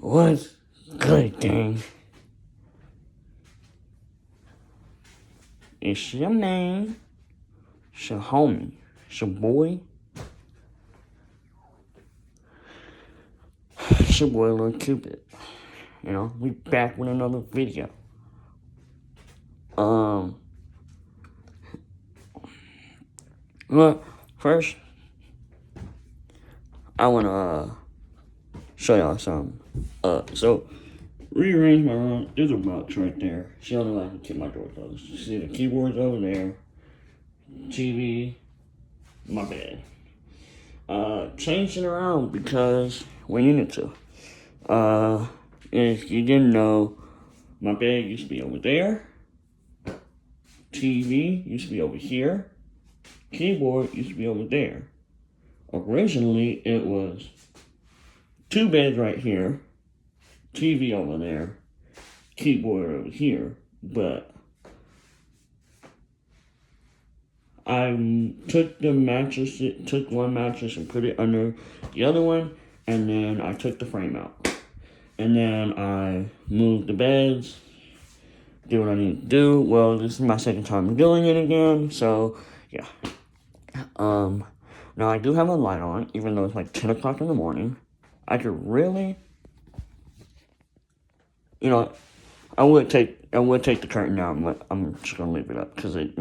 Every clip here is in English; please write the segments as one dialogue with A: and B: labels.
A: What's good, gang? It's your man, it's your homie, it's your boy, it's your boy Lil Cupid. You know, we back with another video. Well, first, I wanna show y'all something. So, rearrange my room. There's a box right there. See how I can keep my door closed. See the keyboard's over there. TV, my bed. Changed it around because we needed to. If you didn't know, my bed used to be over there. TV used to be over here. Keyboard used to be over there. Originally, it was two beds right here, TV over there, keyboard over here, but I took one mattress and put it under the other one, and then I took the frame out. And then I moved the beds, did what I need to do. Well, this is my second time doing it again, so yeah. Now I do have a light on, even though it's like 10 o'clock in the morning. I could really, I would take the curtain down, but I'm just gonna leave it up because really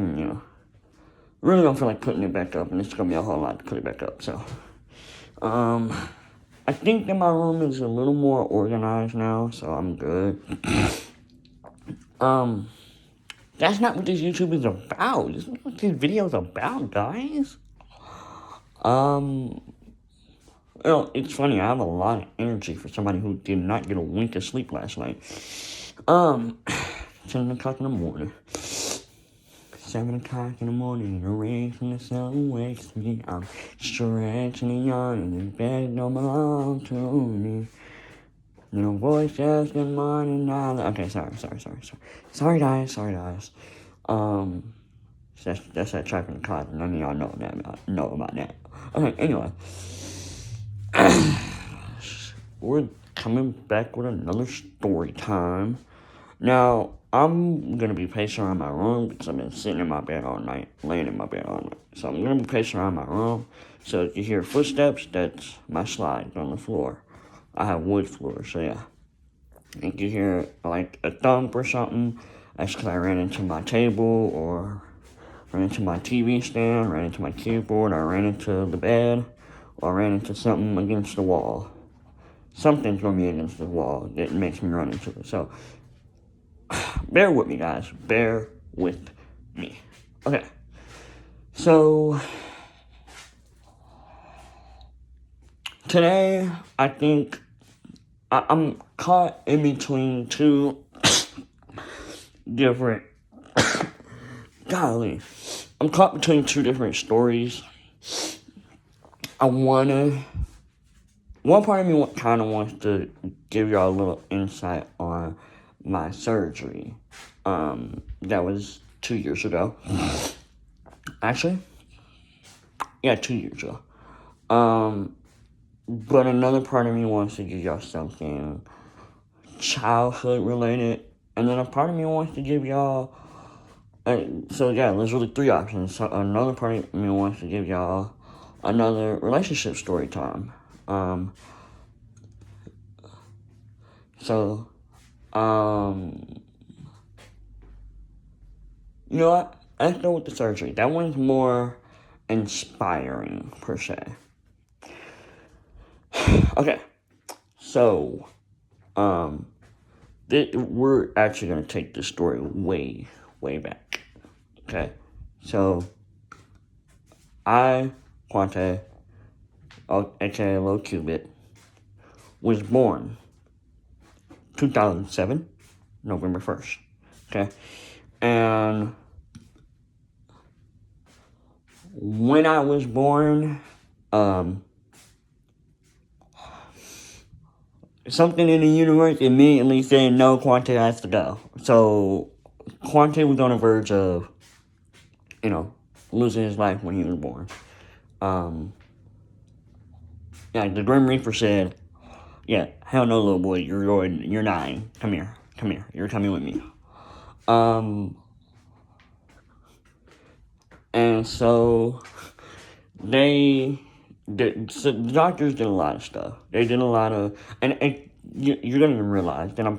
A: don't feel like putting it back up, and it's gonna be a whole lot to put it back up. So, I think that my room is a little more organized now, so I'm good. That's not what this YouTube is about. This is what this video is about, guys. It's funny, I have a lot of energy for somebody who did not get a wink of sleep last night. 10 o'clock in the morning. 7 o'clock in the morning, the rays from the sun wakes me. I'm stretching and yawning, and bed don't belong to me. And a voice says good morning, now. Okay, sorry. Sorry, guys. That's that track in the car. None of y'all know about that. Okay, anyway. We're coming back with another story time. Now, I'm gonna be pacing around my room because I've been sitting in my bed all night, laying in my bed all night. So I'm gonna be pacing around my room. So if you hear footsteps, that's my slides on the floor. I have wood floor, so yeah. If you hear like a thump or something, that's because I ran into my table or ran into my TV stand, ran into my keyboard, I ran into the bed, or I ran into something against the wall. Something's gonna be against the wall that makes me run into it. So bear with me, guys. Bear with me. Okay. So today, I think I'm caught in between two different. Golly. I'm caught between two different stories. One part of me kind of wants to give y'all a little insight on my surgery. That was 2 years ago. Actually, yeah, 2 years ago. But another part of me wants to give y'all something childhood related, and then a part of me wants to give y'all. So yeah, there's really three options. So another part of me wants to give y'all another relationship story time. You know what? Let's go with the surgery. That one's more inspiring, per se. Okay. So, we're actually going to take this story way, way back. Okay. So, Quante, aka Lil Cupid, was born 2007, November 1st. Okay. And when I was born, something in the universe immediately said, no, Quante has to go. So, Quante was on the verge of, losing his life when he was born. The Grim Reaper said, Yeah, hell no, little boy. You're 9. Come here. Come here. You're coming with me. And so so the doctors did a lot of stuff. They did a lot of, and you're gonna realize that I'm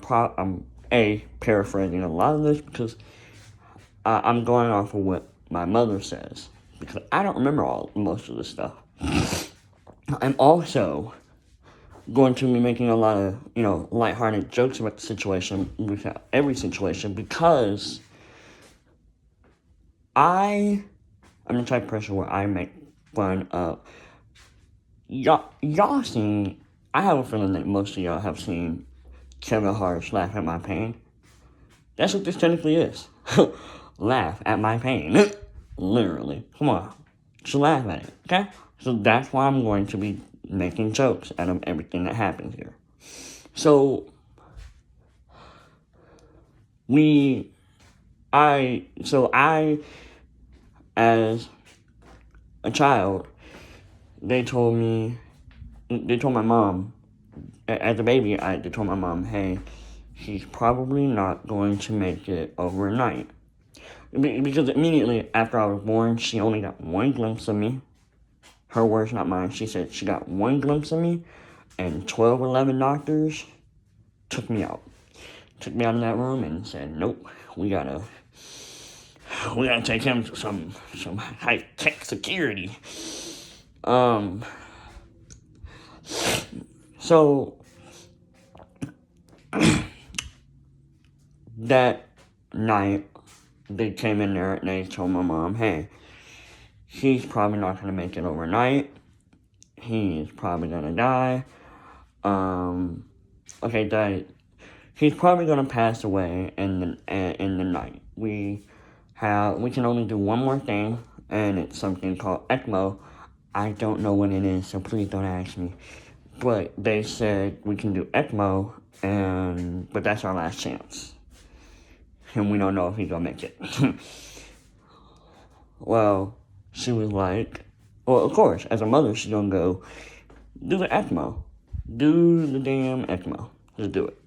A: paraphrasing a lot of this because I'm going off of what my mother says because I don't remember most of this stuff. I'm also going to be making a lot of lighthearted jokes about the situation, without every situation, because I'm the type of person where I make fun of y'all seen. I have a feeling that most of y'all have seen Kevin Hart laugh at my pain. That's what this technically is. Laugh at my pain. Literally. Come on. Just laugh at it, okay? So that's why I'm going to be making jokes out of everything that happens here. So, I, as a child, they told my mom, as a baby, they told my mom, hey, he's probably not going to make it overnight. Because immediately after I was born, she only got one glimpse of me. Her words, not mine. She said she got one glimpse of me, and 12, 11 doctors took me out. Took me out of that room and said, nope, we gotta take him to some high-tech security. So that night, they came in there and they told my mom, hey, he's probably not gonna make it overnight. He's probably gonna die. He's probably gonna pass away in the night. We can only do one more thing, and it's something called ECMO. I don't know what it is, so please don't ask me. But they said we can do ECMO, but that's our last chance. And we don't know if he's gonna make it. Well, she was like, well, of course, as a mother, she's gonna go, do the ECMO. Do the damn ECMO. Just do it.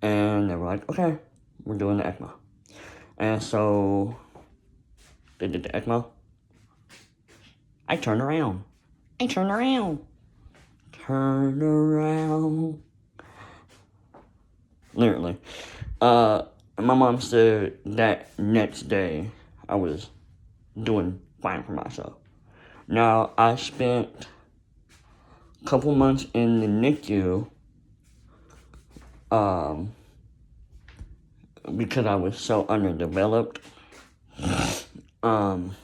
A: And they were like, okay, we're doing the ECMO. And so, they did the ECMO. I turned around. Turn around. Literally. My mom said that next day I was doing fine for myself. Now, I spent a couple months in the NICU because I was so underdeveloped. And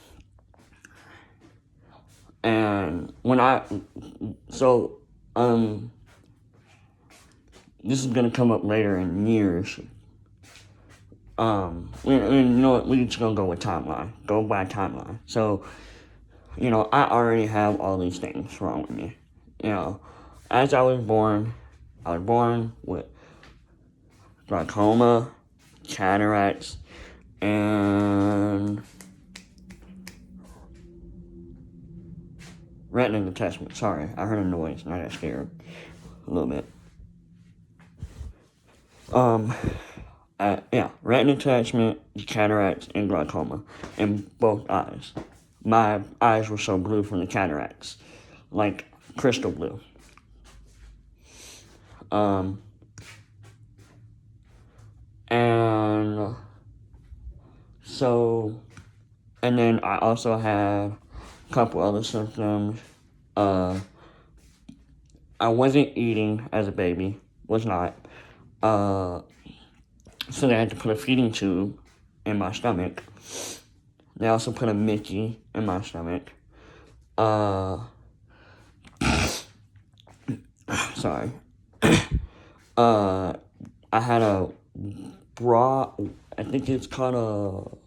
A: this is gonna come up later in years. You know what, we're just gonna go with timeline. Go by timeline. So, I already have all these things wrong with me. As I was born with glaucoma, cataracts, and retinal detachment. Sorry, I heard a noise and I got scared a little bit. Retinal detachment, cataracts, and glaucoma in both eyes. My eyes were so blue from the cataracts, like crystal blue. And then I also had a couple other symptoms. I wasn't eating as a baby, was not. So they had to put a feeding tube in my stomach. They also put a Mickey in my stomach. Sorry. I had a broad, I think it's called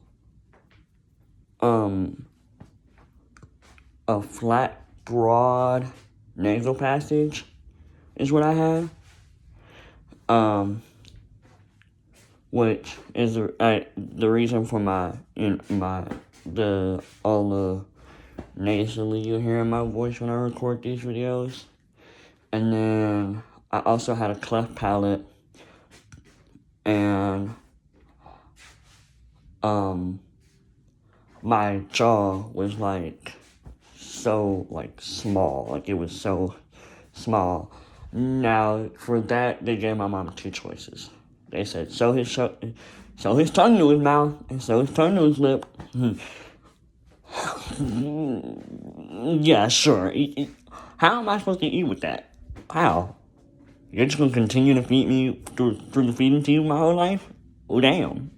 A: a flat, broad nasal passage is what I had. Which is the reason for all the nasally you hear in my voice when I record these videos. And then I also had a cleft palate, and my jaw was so small. It was so small. Now, for that, they gave my mom two choices. They said, sew his tongue to his mouth and sew his tongue to his lip. Yeah, sure. How am I supposed to eat with that? How? You're just gonna continue to feed me through the feeding tube my whole life? Oh, damn.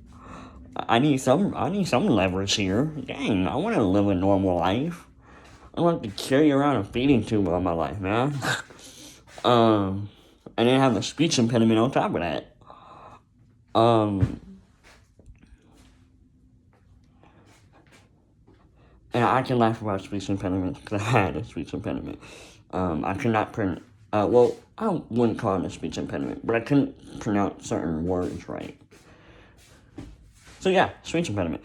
A: I need some leverage here. Dang, I want to live a normal life. I don't have to carry around a feeding tube all my life, man. And then have a speech impediment on top of that. And I can laugh about speech impediments because I had a speech impediment. I could not well, I wouldn't call it a speech impediment, but I couldn't pronounce certain words right. So yeah, speech impediment.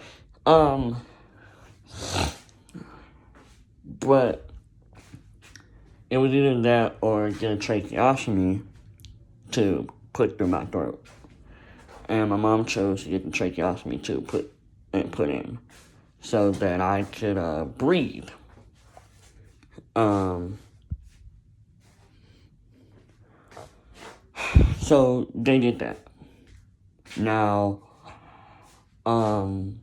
A: But it was either that or get a tracheostomy to put through my throat. And my mom chose to get the tracheostomy to put in so that I could breathe. So they did that. Now, I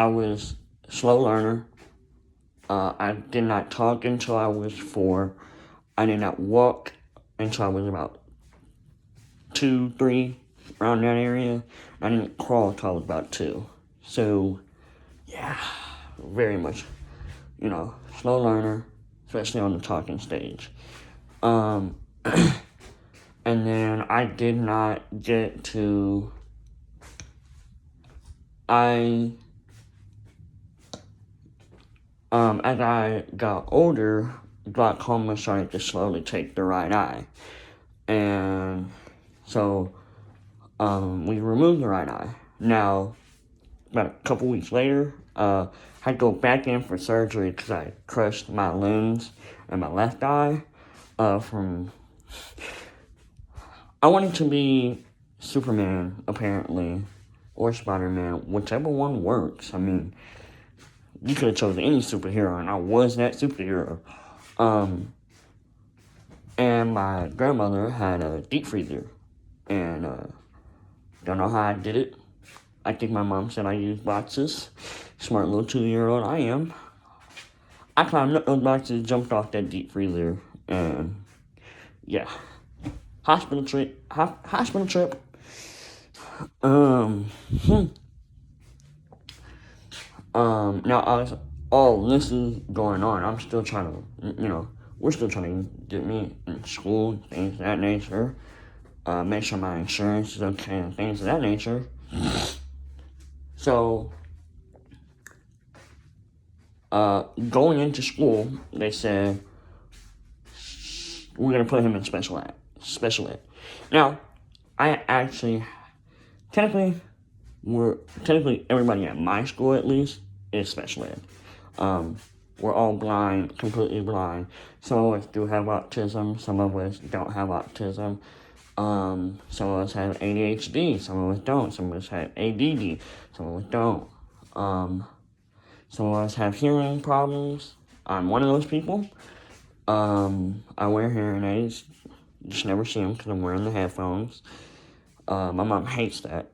A: was a slow learner. I did not talk until I was 4. I did not walk until I was about 2, 3, around that area. I didn't crawl until I was about 2. So, yeah, very much, slow learner, especially on the talking stage. And then I did not get to, as I got older, glaucoma started to slowly take the right eye. And so, we removed the right eye. Now, about a couple weeks later, I had to go back in for surgery because I crushed my lens in my left eye. I wanted to be Superman, apparently, or Spider-Man, whichever one works. I mean, you could have chosen any superhero, and I was that superhero. And my grandmother had a deep freezer, and don't know how I did it. I think my mom said I used boxes. Smart little 2-year-old I am. I climbed up those boxes, jumped off that deep freezer, and yeah, hospital trip. Now as all this is going on, I'm still trying to, we're still trying to get me in school, things of that nature. Make sure my insurance is okay and things of that nature. So, going into school, they said, we're going to put him in special ed. Now, technically everybody at my school at least is special ed. We're all blind, completely blind. Some of us do have autism, some of us don't have autism. Some of us have ADHD, some of us don't. Some of us have ADD, some of us don't. Some of us have hearing problems. I'm one of those people. I wear hearing aids. Just never see them because I'm wearing the headphones. My mom hates that.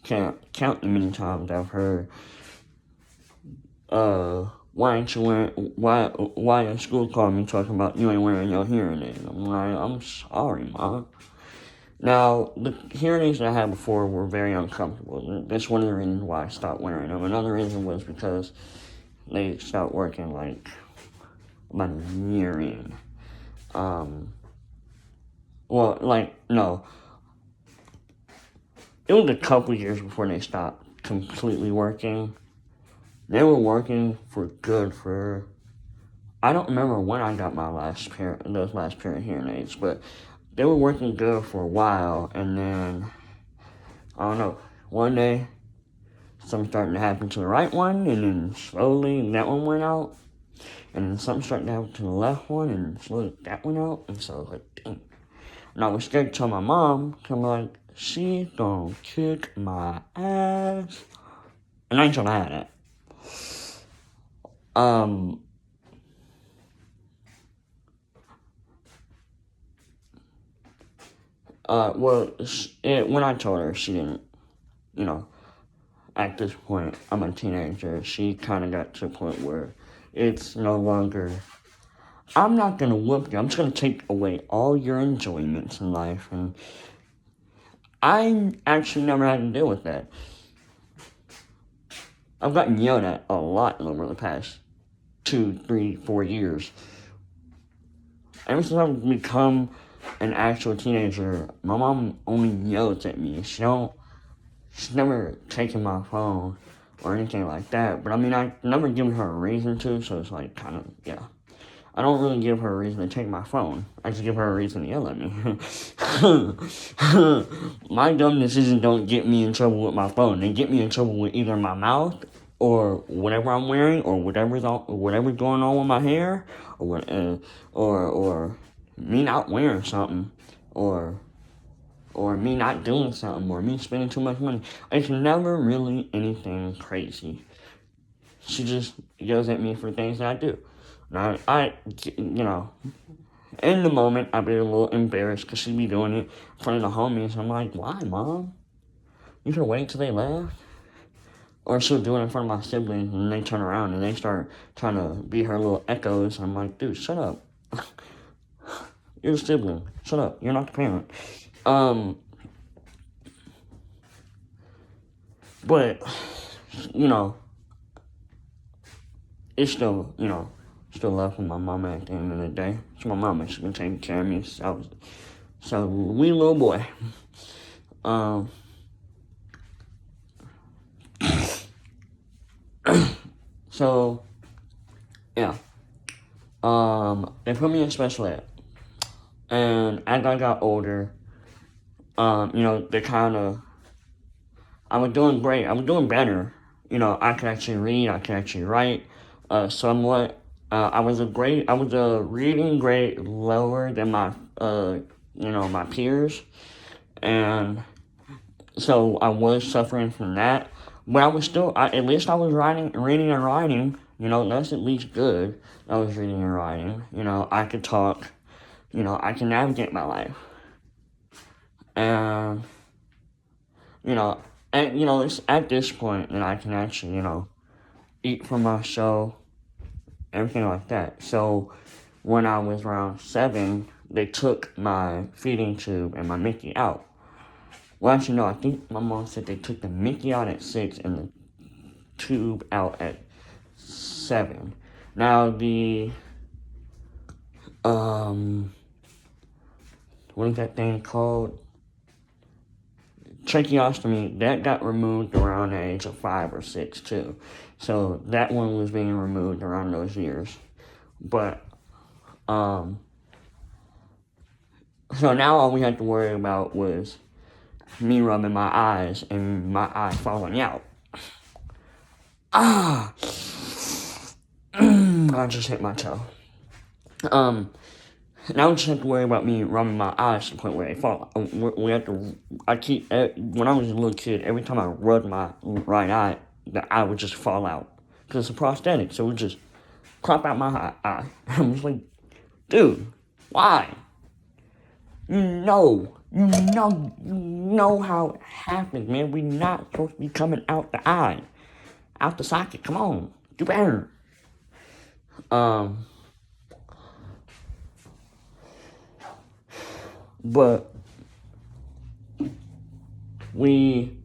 A: Can't count the many times I've heard, why a school called me talking about you ain't wearing your hearing aid? I'm like, I'm sorry, Mom. Now, the hearing aids that I had before were very uncomfortable. That's one of the reasons why I stopped wearing them. Another reason was because they stopped working about a year in. No. It was a couple years before they stopped completely working. They were working for I don't remember when I got those last pair of hearing aids, but they were working good for a while, and then, I don't know, one day, something started to happen to the right one, and then slowly that one went out. And then something started to happen to the left one, and slowly that one out, and so I was like, dang. And I was scared to tell my mom, because I'm like, she's gonna kick my ass. And I ain't trying to have that. When I told her, she didn't, you know, at this point, I'm a teenager. She kind of got to a point where it's no longer, I'm not going to whoop you. I'm just going to take away all your enjoyments in life. And I actually never had to deal with that. I've gotten yelled at a lot over the past 2, 3, 4 years. Ever since I've become an actual teenager, my mom only yells at me. She's never taken my phone or anything like that. But I mean, I never given her a reason to, so it's like kind of, yeah. I don't really give her a reason to take my phone. I just give her a reason to yell at me. My dumb decisions don't get me in trouble with my phone. They get me in trouble with either my mouth or whatever I'm wearing or whatever's going on with my hair or me not wearing something or me not doing something, or me spending too much money. It's never really anything crazy. She just yells at me for things that I do. Now, in the moment, I'd be a little embarrassed because she'd be doing it in front of the homies. I'm like, why, Mom? You should wait till they left. Or she'll do it in front of my siblings, and they turn around and they start trying to be her little echoes. I'm like, dude, shut up. You're the sibling. Shut up. You're not the parent. But, it's still, still love for my mama at the end of the day. It's my mama. She's been taking care of me. So wee little boy. So, yeah. They put me in special ed. And as I got older, they kind of, I was doing great. I was doing better. I could actually read. I could actually write somewhat. I was a reading grade lower than my, my peers. And so I was suffering from that. But I was still, at least I was reading and writing. That's at least good. I was reading and writing. I could talk. I can navigate my life. And, it's at this point that I can actually, eat for myself, everything like that. So, when I was around 7, they took my feeding tube and my Mickey out. Well, actually, no, I think my mom said they took the Mickey out at 6 and the tube out at 7. Now, what is that thing called? Tracheostomy, that got removed around the age of 5 or 6 too. So that one was being removed around those years. But, so now all we had to worry about was me rubbing my eyes and my eye falling out. I just hit my toe. Now we just have to worry about me rubbing my eyes to the point where they fall. When I was a little kid, every time I rubbed my right eye, the eye would just fall out. Because it's a prosthetic, so it would just crop out my eye. I'm just like, dude, why? You know how it happens, man. We're not supposed to be coming out the eye. Out the socket, come on, do better. But we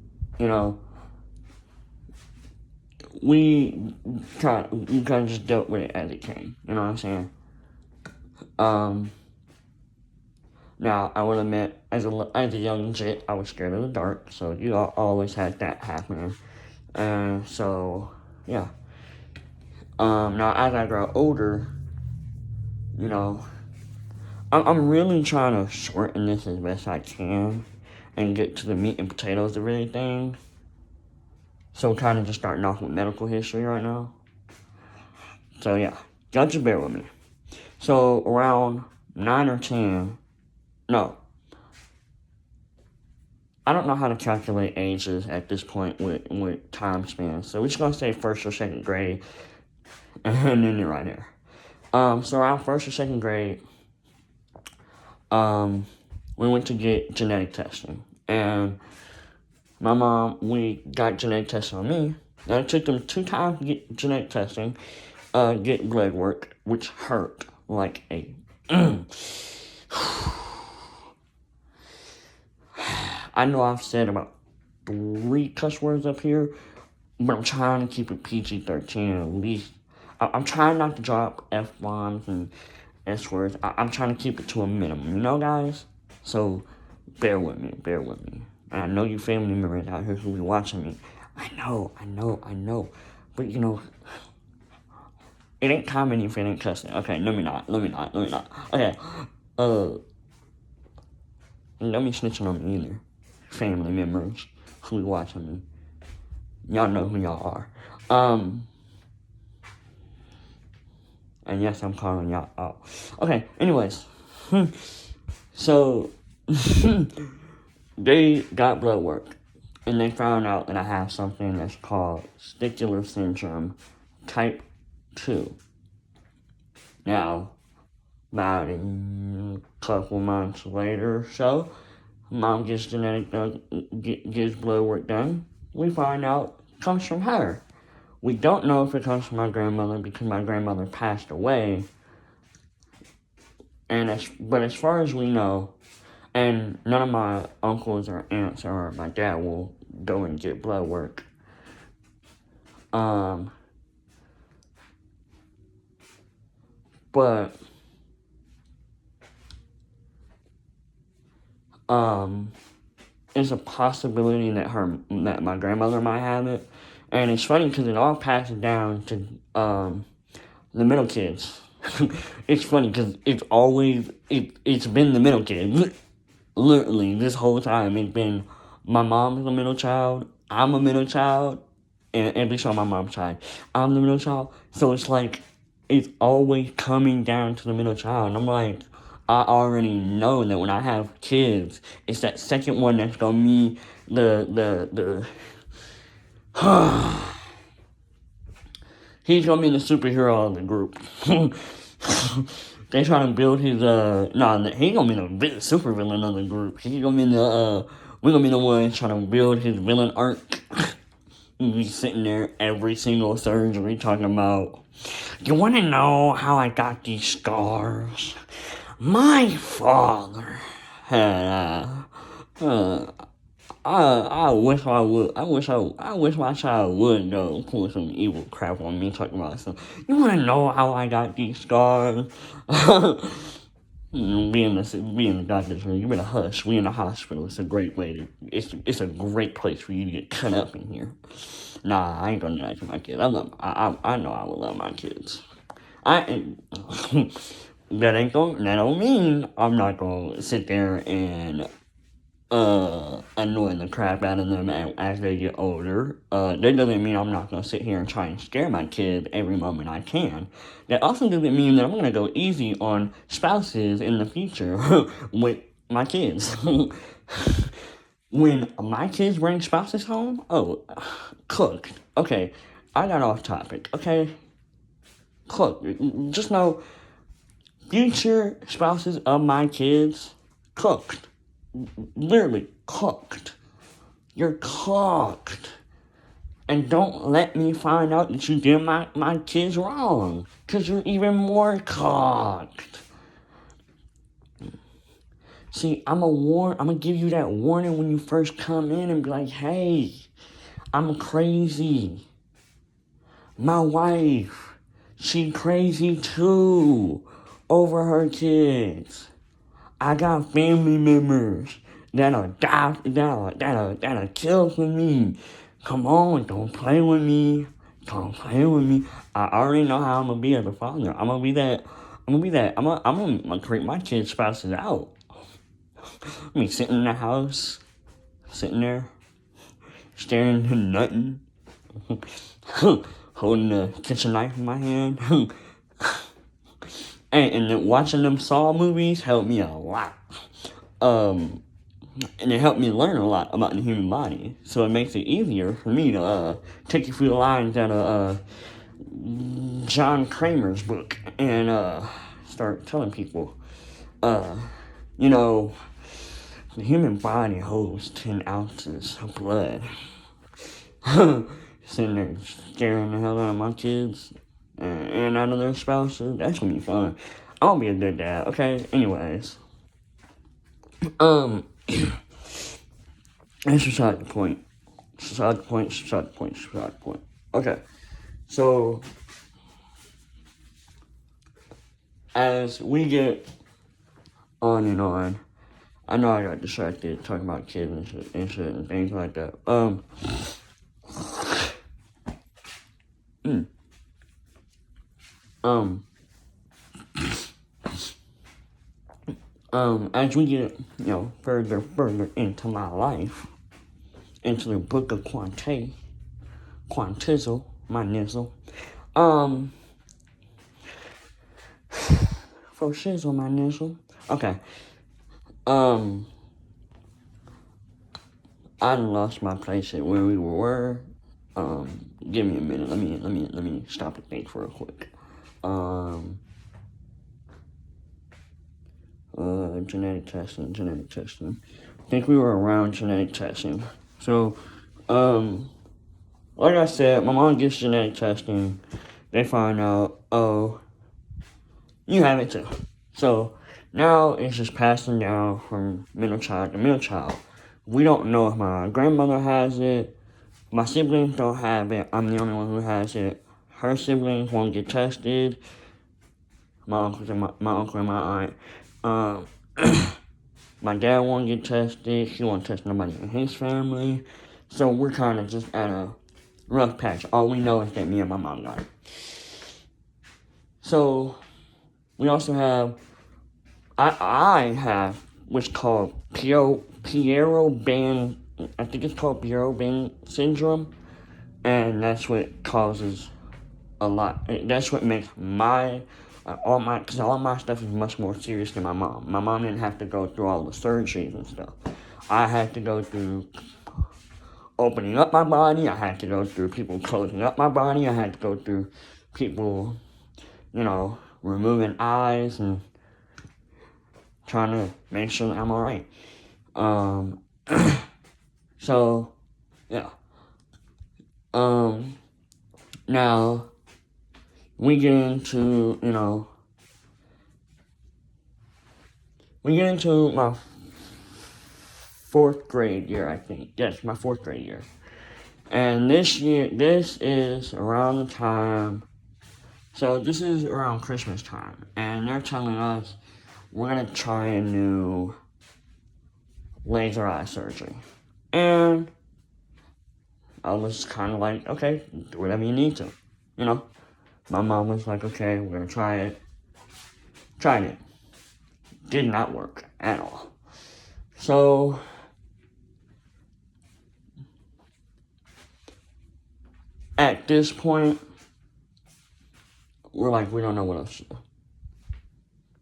A: kind of just dealt with it as it came. You know what I'm saying? Now I will admit, as a young jit, I was scared of the dark. So you always had that happening. So yeah. Now as I grow older, I'm really trying to shorten this as best I can and get to the meat and potatoes of everything. So kind of just starting off with medical history right now. So yeah, y'all just bear with me. So around 9 or 10, no, I don't know how to calculate ages at this point with time span. So we're just gonna say first or second grade, and then it right here. So around first or second grade, we went to get genetic testing, and my mom, we got genetic testing on me. And it took them 2 times to get genetic testing, get blood work, which hurt like a. I know I've said about 3 cuss words up here, but I'm trying to keep it PG-13 at least. I'm trying not to drop F-bombs and S words. I'm trying to keep it to a minimum, you know, guys? So, bear with me. And I know you family members out here who be watching me. I know. But, you know, it ain't comedy if it ain't cussing. Okay, let me not. Okay, don't be snitching on me either. Family members who be watching me. Y'all know who y'all are. And yes, I'm calling y'all out. Okay, anyways. So, they got blood work. And they found out that I have something that's called Stickler syndrome type 2. Now, about a couple months later or so, Mom gets gets blood work done. We find out it comes from her. We don't know if it comes from my grandmother because my grandmother passed away. But as far as we know, and none of my uncles or aunts or my dad will go and get blood work. But it's a possibility that my grandmother might have it, and it's funny because it all passes down to the middle kids. It's funny because it's been the middle kids. Literally, this whole time it's been my mom's a middle child, I'm a middle child, and at least on my mom's side, I'm the middle child. So it's like it's always coming down to the middle child, and I'm like, I already know that when I have kids, it's that second one that's gonna be the he's gonna be the superhero of the group. They trying to build his he gonna be the super villain of the group. He gonna be we're gonna be the ones trying to build his villain arc. We sitting there every single surgery talking about, you wanna know how I got these scars? My father had I wish I would. I wish my child would go pull some evil crap on me talking about some. You wanna know how I got these scars? Being the doctor's room, you better hush. We in the hospital. It's a great way to. It's a great place for you to get cut up in here. Nah, I ain't gonna do that to my kids. I know I would love my kids. That don't mean I'm not gonna sit there and annoy the crap out of them as they get older. That doesn't mean I'm not gonna sit here and try and scare my kid every moment I can. That also doesn't mean that I'm gonna go easy on spouses in the future with my kids. When my kids bring spouses home, cooked. Okay, I got off topic. Okay, cooked. Just know, future spouses of my kids, cooked. Literally cooked. You're cooked. And don't let me find out that you did my kids wrong. Because you're even more cooked. See, I'm gonna give you that warning when you first come in and be like, hey, I'm crazy. My wife, she crazy too over her kids. I got family members that'll kill for me. Come on, don't play with me. I already know how I'm gonna be as a father. I'm gonna creep my kids' spouses out. Me sitting in the house, sitting there, staring at nothing, holding the kitchen knife in my hand. And then watching them Saw movies helped me a lot. And it helped me learn a lot about the human body. So it makes it easier for me to take you through the lines out of John Kramer's book and start telling people, you know, the human body holds 10 ounces of blood. Sitting there scaring the hell out of my kids and out of their spouses. That's gonna be fun. I'm gonna be a good dad, okay? Anyways. That's beside the point. Beside the point. Okay. So, as we get on and on, I know I got distracted talking about kids and shit and things like that. As we get, further into my life, into the book of Quantizzle, my nizzle, for shizzle, my nizzle. Okay. I lost my place at where we were. Give me a minute. Let me stop and think for a quick. Genetic testing. I think we were around genetic testing. So, like I said, my mom gets genetic testing. They find out, oh, you have it too. So, now it's just passing down from middle child to middle child. We don't know if my grandmother has it. My siblings don't have it. I'm the only one who has it. Her siblings won't get tested. My uncle and my aunt. My dad won't get tested. He won't test nobody in his family. So we're kind of just at a rough patch. All we know is that me and my mom got it. So we also have, I have what's called Pierre-Robin, I think it's called Pierre-Robin syndrome. And that's what causes a lot. That's what makes all my stuff is much more serious than my mom. My mom didn't have to go through all the surgeries and stuff. I had to go through opening up my body. I had to go through people closing up my body. I had to go through people, removing eyes and trying to make sure that I'm alright. So, yeah. Now, we get into my 4th grade year, I think. Yes, my 4th grade year. And this is around the time, so this is around Christmas time. And they're telling us we're going to try a new laser eye surgery. And I was kind of like, okay, do whatever you need to, My mom was like, okay, we're going to try it. Tried it. Did not work at all. So, at this point, we're like, we don't know what else to do.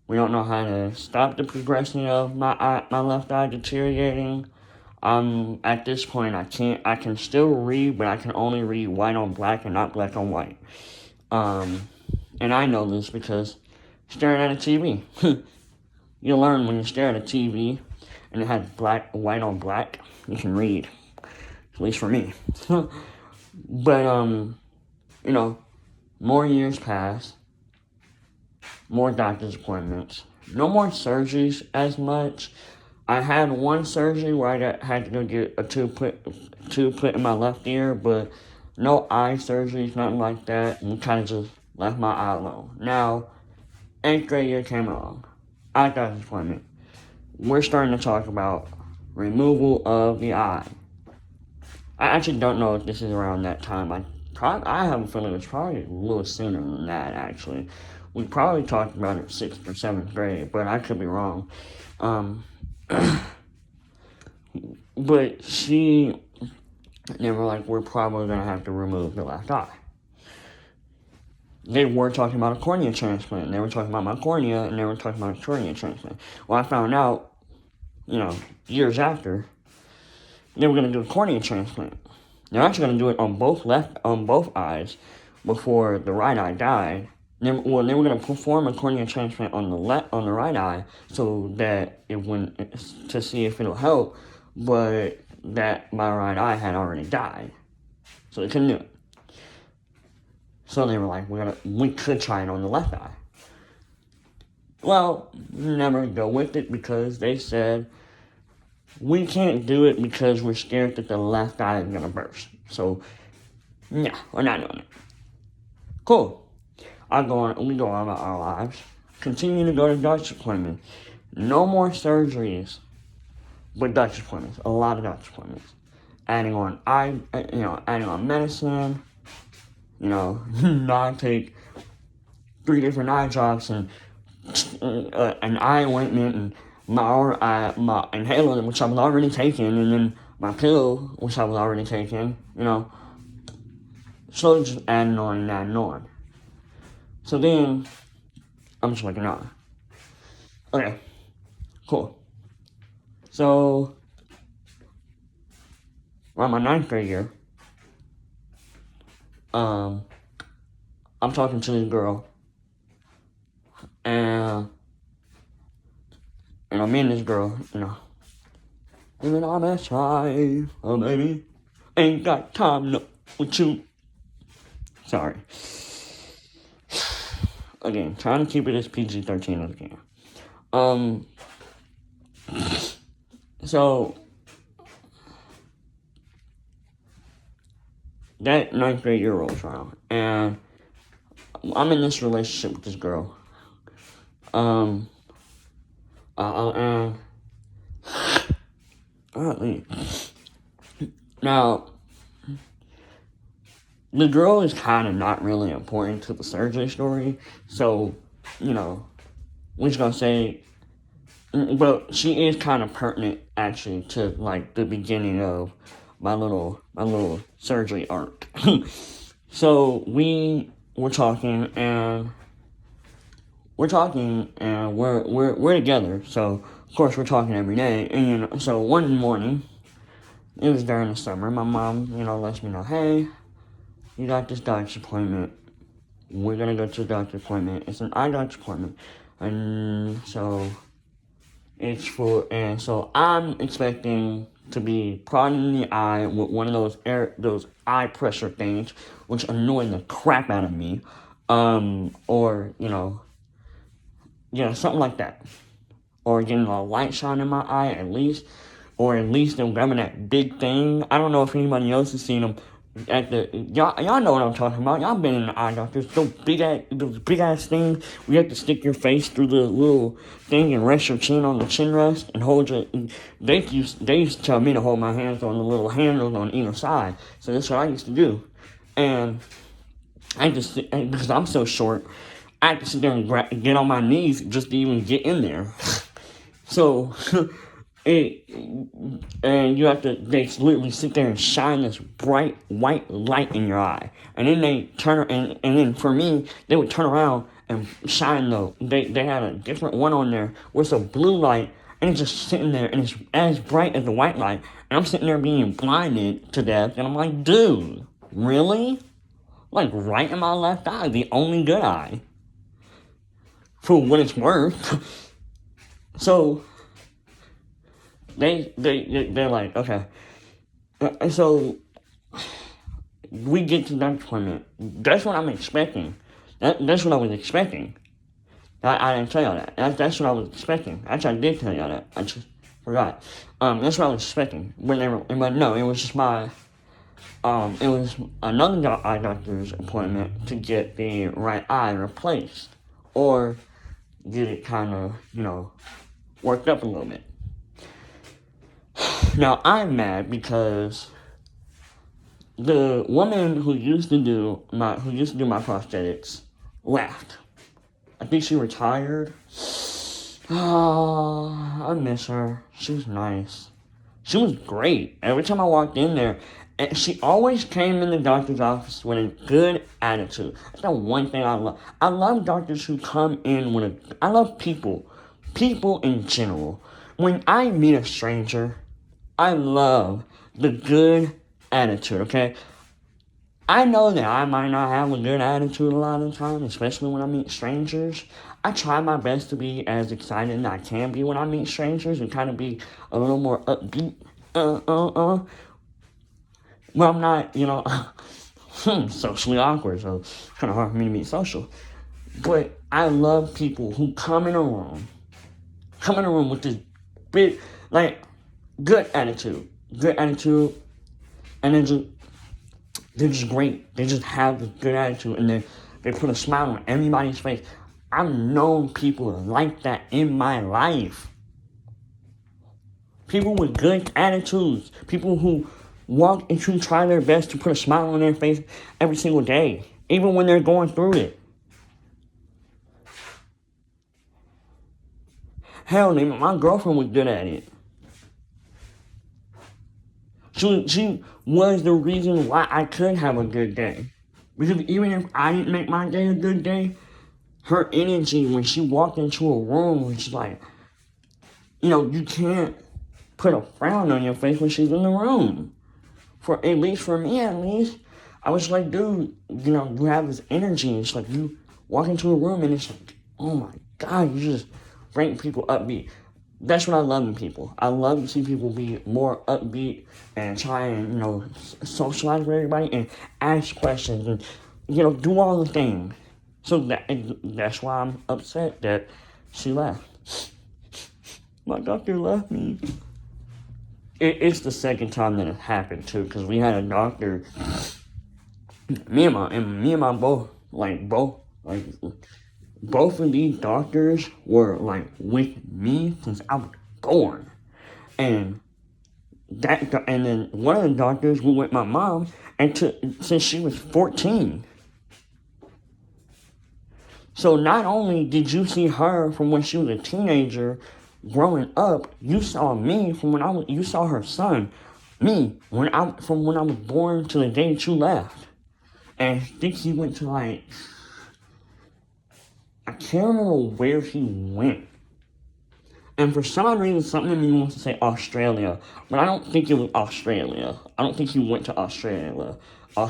A: We don't know how to stop the progression of my left eye deteriorating. At this point, I can still read, but I can only read white on black and not black on white. And I know this because staring at a TV. You learn when you stare at a TV and it has white on black, you can read. At least for me. But, more years pass. More doctor's appointments. No more surgeries as much. I had one surgery where I had to go get a tube put in my left ear, but no eye surgeries, nothing like that, and kind of just left my eye alone. Now, 8th grade year came along. I got an appointment. We're starting to talk about removal of the eye. I actually don't know if this is around that time. I have a feeling it's probably a little sooner than that, actually. We probably talked about it 6th or 7th grade, but I could be wrong. But they were like, we're probably going to have to remove the left eye. they were talking about a cornea transplant. They were talking about my cornea, and they were talking about a cornea transplant. Well, I found out, years after, they were going to do a cornea transplant. They're actually going to do it on both eyes before the right eye died. They were going to perform a cornea transplant on the right eye so that to see if it'll help, but that my right eye had already died, so they couldn't do it. So they were like, we could try it on the left eye. Well, never go with it because they said we can't do it because we're scared that the left eye is gonna burst. So, yeah, we're not doing it. Cool. We go on about our lives. Continue to go to doctor's appointments. No more surgeries, but doctor's appointments. A lot of doctor's appointments. Adding on medicine. Not take 3 different eye drops and an eye ointment and my inhaler, which I was already taking, and then my pill, which I was already taking. So just adding on and adding on. So then, I'm just like, nah. Okay, cool. So, around my 9th grade year, I'm talking to this girl, and me and this girl, even I'm a shy, oh baby, ain't got time with you. Sorry. Again, trying to keep it as PG-13 as I can. So, that 9th grade year rolls around, and I'm in this relationship with this girl. Now, the girl is kind of not really important to the surgery story, so, we're just gonna say, but she is kind of pertinent, actually, to, the beginning of my little surgery arc. So, we're talking, and we're together, so, of course, we're talking every day, and, so one morning, it was during the summer, my mom, lets me know, hey, you got this doctor's appointment. We're gonna go to the doctor's appointment. It's an eye doctor's appointment. And so I'm expecting to be prodding the eye with one of those eye pressure things, which annoy the crap out of me. Or, something like that. Or getting a light shot in my eye at least. Or at least them grabbing that big thing. I don't know if anybody else has seen them. Y'all know what I'm talking about. Y'all been in the eye doctors. Those big ass things. We have to stick your face through the little thing and rest your chin on the chin rest and hold your. They used to tell me to hold my hands on the little handles on either side. So that's what I used to do, and because I'm so short, I had to sit there and get on my knees just to even get in there. So. And you have to, they literally sit there and shine this bright white light in your eye. And then they and then for me, they would turn around and shine they had a different one on there with a blue light, and it's just sitting there, and it's as bright as the white light. And I'm sitting there being blinded to death, and I'm like, dude, really? Right in my left eye, the only good eye. For what it's worth. So, they're like, okay. So, we get to that appointment. That's what I'm expecting. That's what I was expecting. I didn't tell y'all that. That's what I was expecting. Actually, I did tell y'all that. I just forgot. That's what I was expecting. But no, it was just it was another eye doctor's appointment to get the right eye replaced. Or get it kind of, worked up a little bit. Now, I'm mad because the woman who used to do my prosthetics left. I think she retired. Oh, I miss her. She was nice. She was great. Every time I walked in there, And she always came in the doctor's office with a good attitude. That's the one thing I love. I love doctors who come in with a. I love people. People in general. When I meet a stranger, I love the good attitude, okay? I know that I might not have a good attitude a lot of the time, especially when I meet strangers. I try my best to be as excited as I can be when I meet strangers and kind of be a little more upbeat. Well, I'm not, socially awkward, so it's kind of hard for me to be social. But I love people who come in a room with this big, like, good attitude, and they're just great. They just have this good attitude, and they put a smile on everybody's face. I've known people like that in my life. People with good attitudes, people who walk and who try their best to put a smile on their face every single day, even when they're going through it. Hell, my girlfriend was good at it. She was the reason why I could have a good day. Because even if I didn't make my day a good day, her energy when she walked into a room, she's like, you can't put a frown on your face when she's in the room. For me at least, I was like, dude, you have this energy. It's like you walk into a room and it's like, oh my God, you just bring people upbeat. That's what I love in people. I love to see people be more upbeat and try and, socialize with everybody and ask questions and, do all the things. So that's why I'm upset that she left. My doctor left me. It's the second time that it happened too, because we had a doctor. Me and my both of these doctors were like with me since I was born, and then one of the doctors was with my mom since she was 14. So not only did you see her from when she was a teenager growing up, you saw me you saw her son, me, from when I was born to the day that you left. And I think he went to I can't remember where he went. And for some reason, something in me wants to say Australia, but I don't think it was Australia. I don't think he went to Australia. I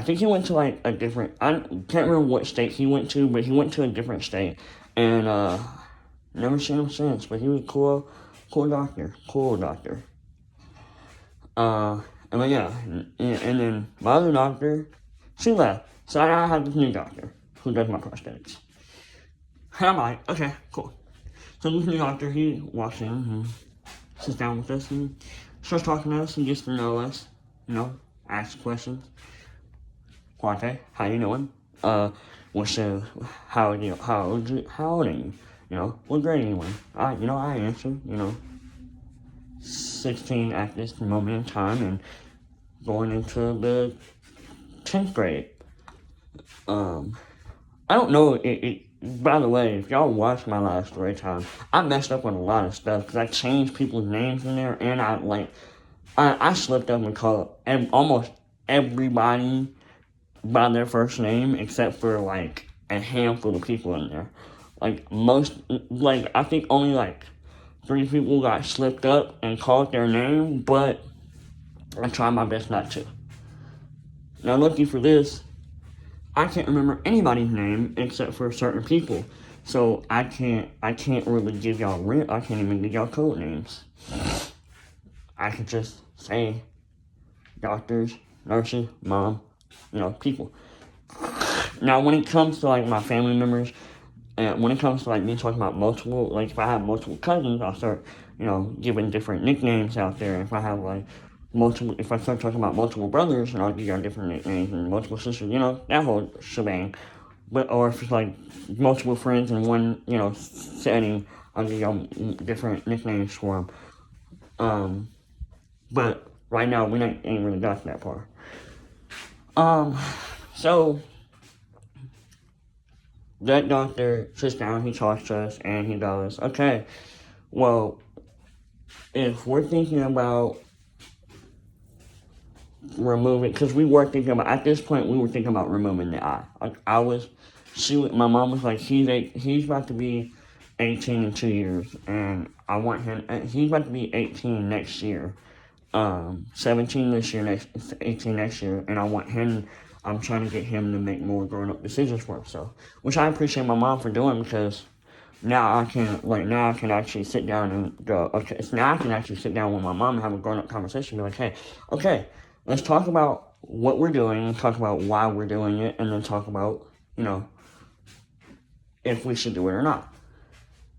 A: think he went to a different. I can't remember what state he went to, but he went to a different state, and never seen him since. But he was a cool doctor. And yeah, and then my other doctor, she left, so I have this new doctor who does my prosthetics. And I'm like, okay, cool. So this new doctor, he walks in and sits down with us and starts talking to us and gets to know us, asks questions. Quante, how you doing? How old are you? What grade are you in? I answer, 16 at this moment in time and going into the 10th grade. I don't know, by the way, if y'all watch my last story time, I messed up on a lot of stuff because I changed people's names in there, and I slipped up and called almost everybody by their first name except for a handful of people in there. I think only 3 people got slipped up and called their name, but I tried my best not to. Now, lucky for this, I can't remember anybody's name except for certain people. So I can't really give y'all I can't even give y'all code names. I can just say doctors, nurses, mom, people. Now when it comes to my family members, and when it comes to me talking about multiple, if I have multiple cousins, I'll start, giving different nicknames out there. If I have if I start talking about multiple brothers, and I'll give y'all different nicknames, and multiple sisters, that whole shebang. Or if it's multiple friends in one, setting, I'll give y'all different nicknames for them. But right now, we ain't really got to that part. So that doctor sits down, he talks to us, and he goes, okay, well, if we're thinking about remove it, because we were thinking about, at this point, we were thinking about removing the eye. My mom was like, he's about to be 18 in 2 years, and I want him, he's about to be 18 next year, 17 this year, 18 next year, and I'm trying to get him to make more grown-up decisions for himself, which I appreciate my mom for doing, because now I can actually sit down and go, okay, so now I can actually sit down with my mom and have a grown-up conversation, be like, hey, okay, let's talk about what we're doing, talk about why we're doing it, and then talk about, if we should do it or not.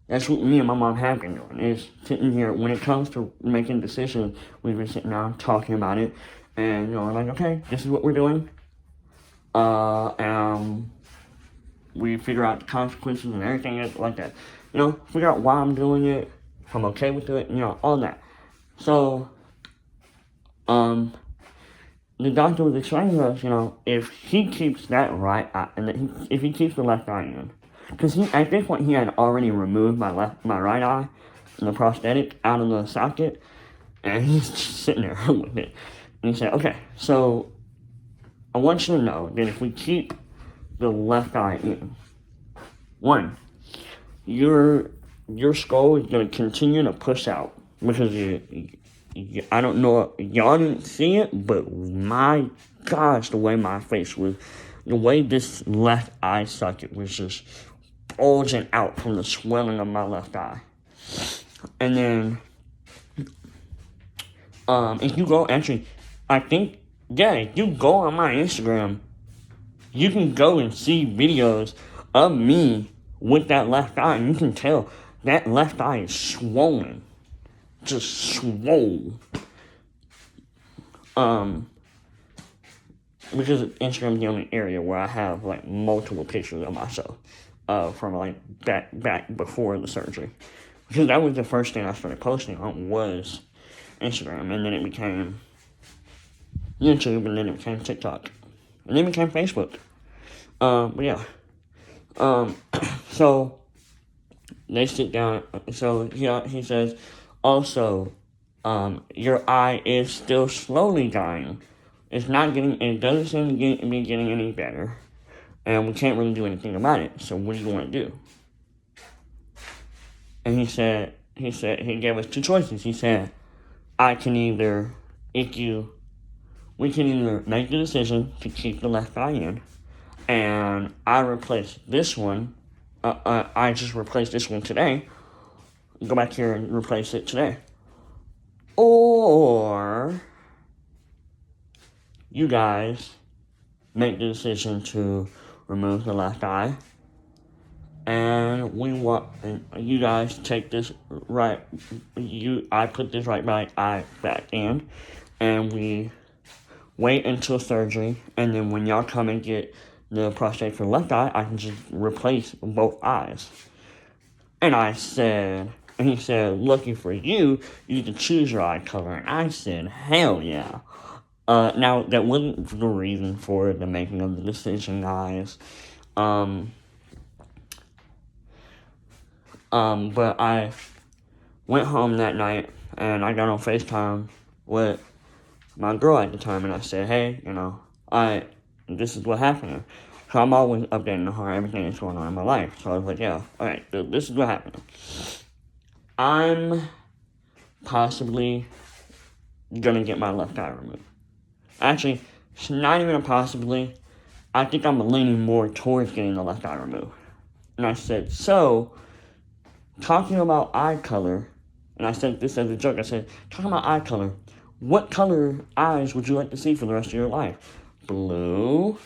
A: That's what me and my mom have been doing, is sitting here. When it comes to making decisions, we've been sitting down talking about it, and, like, okay, this is what we're doing, and we figure out the consequences and everything like that. Figure out why I'm doing it, if I'm okay with it, all that. So, the doctor was explaining to us, if he keeps that right eye, and if he keeps the left eye in, because at this point he had already removed my right eye, and the prosthetic out of the socket, and he's just sitting there with it. And he said, okay, so I want you to know that if we keep the left eye in, one, your skull is going to continue to push out, because I don't know, y'all didn't see it, but my gosh, the way my face was, the way this left eye socket was just bulging out from the swelling of my left eye. And then, if you go, actually, if you go on my Instagram, you can go and see videos of me with that left eye, and you can tell that left eye is swollen. Just swole. Because Instagram is the only area where I have, like, multiple pictures of myself, from, like, back before the surgery. Because that was the first thing I started posting on, was Instagram, and then it became YouTube, and then it became TikTok, and then it became Facebook. But yeah. So they sit down. So he says, also, your eye is still slowly dying. It doesn't seem to be getting any better, and we can't really do anything about it. So what do you want to do? And he gave us two choices. He said, we can either make the decision to keep the left eye in, and I replace this one. I just replaced this one today. Go back here and replace it today. Or you guys make the decision to remove the left eye, and you guys take this I put this right eye back in, and we wait until surgery, and then when y'all come and get the prosthetic for the left eye, I can just replace both eyes. And he said, lucky for you, you can choose your eye color. And I said, hell yeah. Now, that wasn't the reason for the making of the decision, guys. But I went home that night, and I got on FaceTime with my girl at the time, and I said, hey, this is what happened. So I'm always updating her everything that's going on in my life. So I was like, yeah, alright, this is what happened. I'm possibly gonna get my left eye removed. Actually, it's not even a possibly. I think I'm leaning more towards getting the left eye removed. And I said, so, talking about eye color, and I said this as a joke, I said, talking about eye color, what color eyes would you like to see for the rest of your life? Blue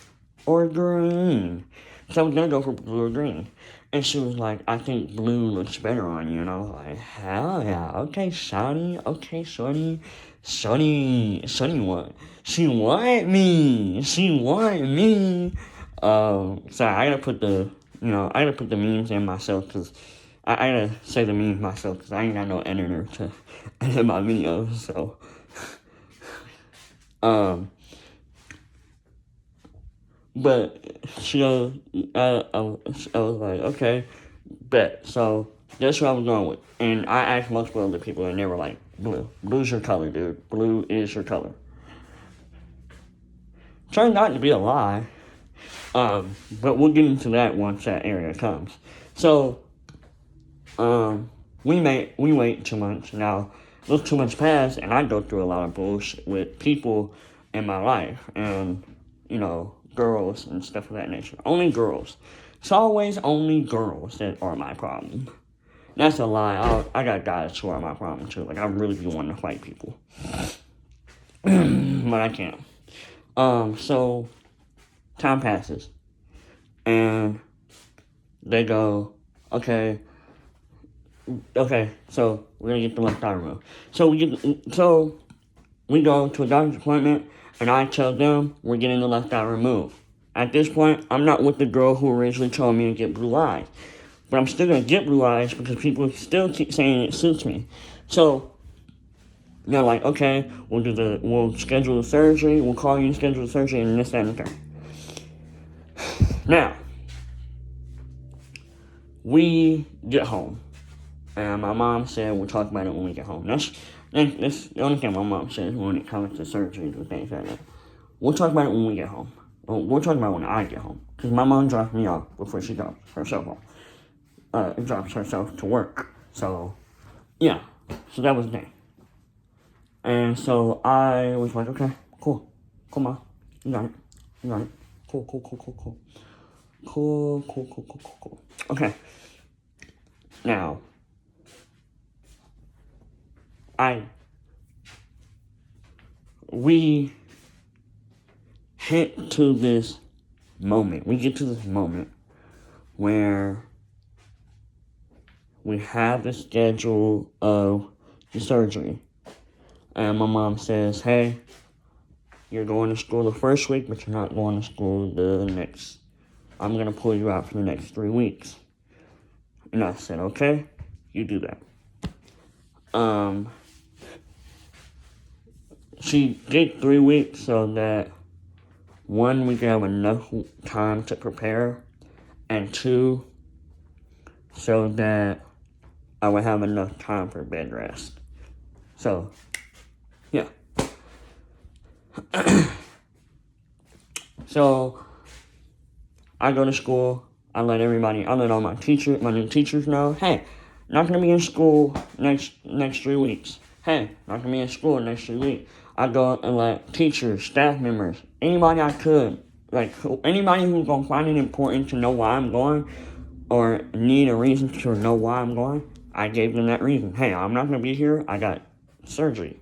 A: or green? So I was gonna go for blue or green. And she was like, I think blue looks better on you. And I was like, hell yeah, okay, shawty, okay, shorty what? She want me. So I gotta put the memes in myself, because I gotta say the memes myself, because I ain't got no editor to edit my videos, so. But she goes, I was like, okay, bet. So that's what I was going with. And I asked multiple other people, and they were like, blue. Blue's your color, dude. Blue is your color. Turned out to be a lie. But we'll get into that once that area comes. So, we wait 2 months. Now, those 2 months pass, and I go through a lot of bullshit with people in my life, and, girls and stuff of that nature. Only girls. It's always only girls that are my problem. That's a lie. I got guys who are my problem, too. Like, I really be wanting to fight people. But I can't. So, time passes. And they go, okay, so we're gonna get the left eye removed. So we go to a doctor's appointment, and I tell them we're getting the left eye removed. At this point, I'm not with the girl who originally told me to get blue eyes, but I'm still gonna get blue eyes because people still keep saying it suits me. So they're like, okay, we'll schedule the surgery, we'll call you and schedule the surgery, and this, that, and the third. Now, we get home, and my mom said we'll talk about it when we get home. That's the only thing my mom says when it comes to surgeries and things like that. We'll talk about it when we get home. We'll talk about it when I get home, because my mom drops me off before she drops herself off. Drops herself to work. So, yeah. So that was the thing. And so I was like, okay, cool, Mom. You got it. Cool. Cool. Okay. Now, we get to this moment where we have the schedule of the surgery. And my mom says, hey, you're going to school the first week, but you're not going to school the next. I'm going to pull you out for the next 3 weeks. And I said, okay, you do that. She did 3 weeks so that, 1, we could have enough time to prepare, and 2, so that I would have enough time for bed rest. So, yeah. So, I go to school. I let all my new teachers know, hey, not gonna be in school next 3 weeks. Hey, not gonna be in school next 3 weeks. I go and let teachers, staff members, anybody I could, anybody who's gonna find it important to know why I'm going, or need a reason to know why I'm going, I gave them that reason. Hey, I'm not gonna be here. I got surgery.